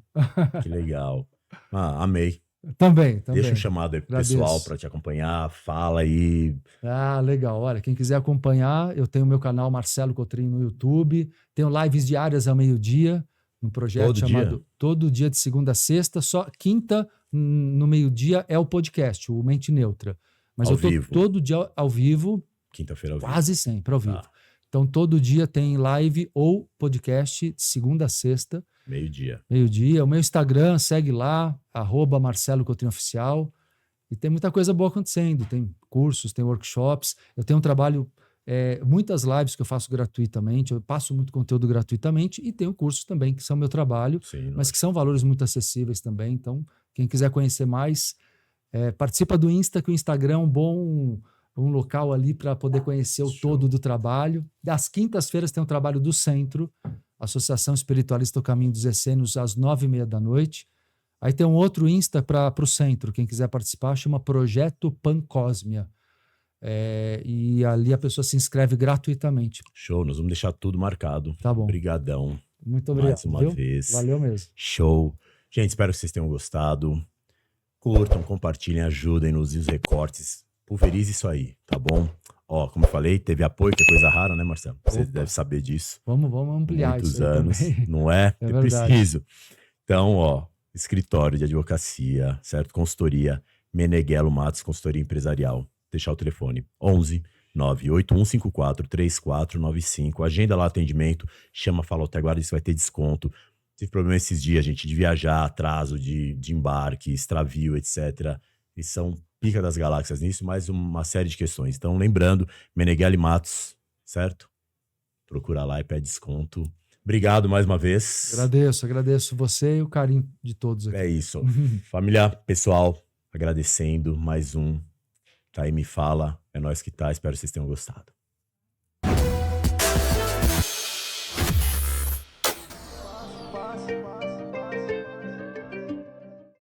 Que legal. Amei. Também. Deixa um chamado aí pro pessoal Agradeço. para te acompanhar. Fala aí. Ah, legal. Olha, quem quiser acompanhar, eu tenho meu canal Marcelo Cotrim no YouTube. Tenho lives diárias ao meio-dia, num projeto Todo chamado dia? Todo Dia de Segunda a Sexta. Só quinta, no meio-dia, é o podcast, o Mente Neutra. Mas Ao eu tô vivo. todo dia ao vivo, Quinta-feira ao vivo. quase sempre ao vivo. Tá. Então, todo dia tem live ou podcast, de segunda a sexta, Meio-dia. meio-dia. O meu Instagram, segue lá, @Marcelo Cotrim Oficial. E tem muita coisa boa acontecendo. Tem cursos, tem workshops. Eu tenho um trabalho, muitas lives que eu faço gratuitamente. Eu passo muito conteúdo gratuitamente e tenho cursos também que são meu trabalho, Sim, mas que são valores muito acessíveis também. Então, quem quiser conhecer mais, participa do Insta, que o Instagram é um local ali para poder conhecer o Show. todo do trabalho. Das quintas-feiras tem o trabalho do Centro, Associação Espiritualista O Caminho dos Essênios, às 9h30 da noite. Aí tem um outro Insta para o centro, quem quiser participar, chama Projeto Pancósmia. E ali a pessoa se inscreve gratuitamente. Show, nós vamos deixar tudo marcado. Tá bom. Obrigadão. Muito obrigado. Mais uma viu? vez. Valeu mesmo. Show. Gente, espero que vocês tenham gostado. Curtam, compartilhem, ajudem-nos e os recortes. Pulverize isso aí, tá bom? Ó, como eu falei, teve apoio, que é coisa rara, né, Marcelo? Você Opa. deve saber disso. Vamos ampliar Muitos isso aí anos, também. não é? É Eu verdade. preciso. Então, ó, escritório de advocacia, certo? Consultoria, Meneghello Matos, consultoria empresarial. Deixar o telefone, 11 98154 3495. Agenda lá atendimento, chama, fala, até agora isso vai ter desconto. Tive problema esses dias, gente, de viajar, atraso de embarque, extravio, etc. E são pica das galáxias nisso, mais uma série de questões. Então, lembrando, Meneghello Matos, certo? Procura lá e pede desconto. Obrigado mais uma vez. Agradeço você e o carinho de todos aqui. É isso. Família, pessoal, agradecendo mais um. Tá aí, me fala. É nóis que tá. Espero que vocês tenham gostado.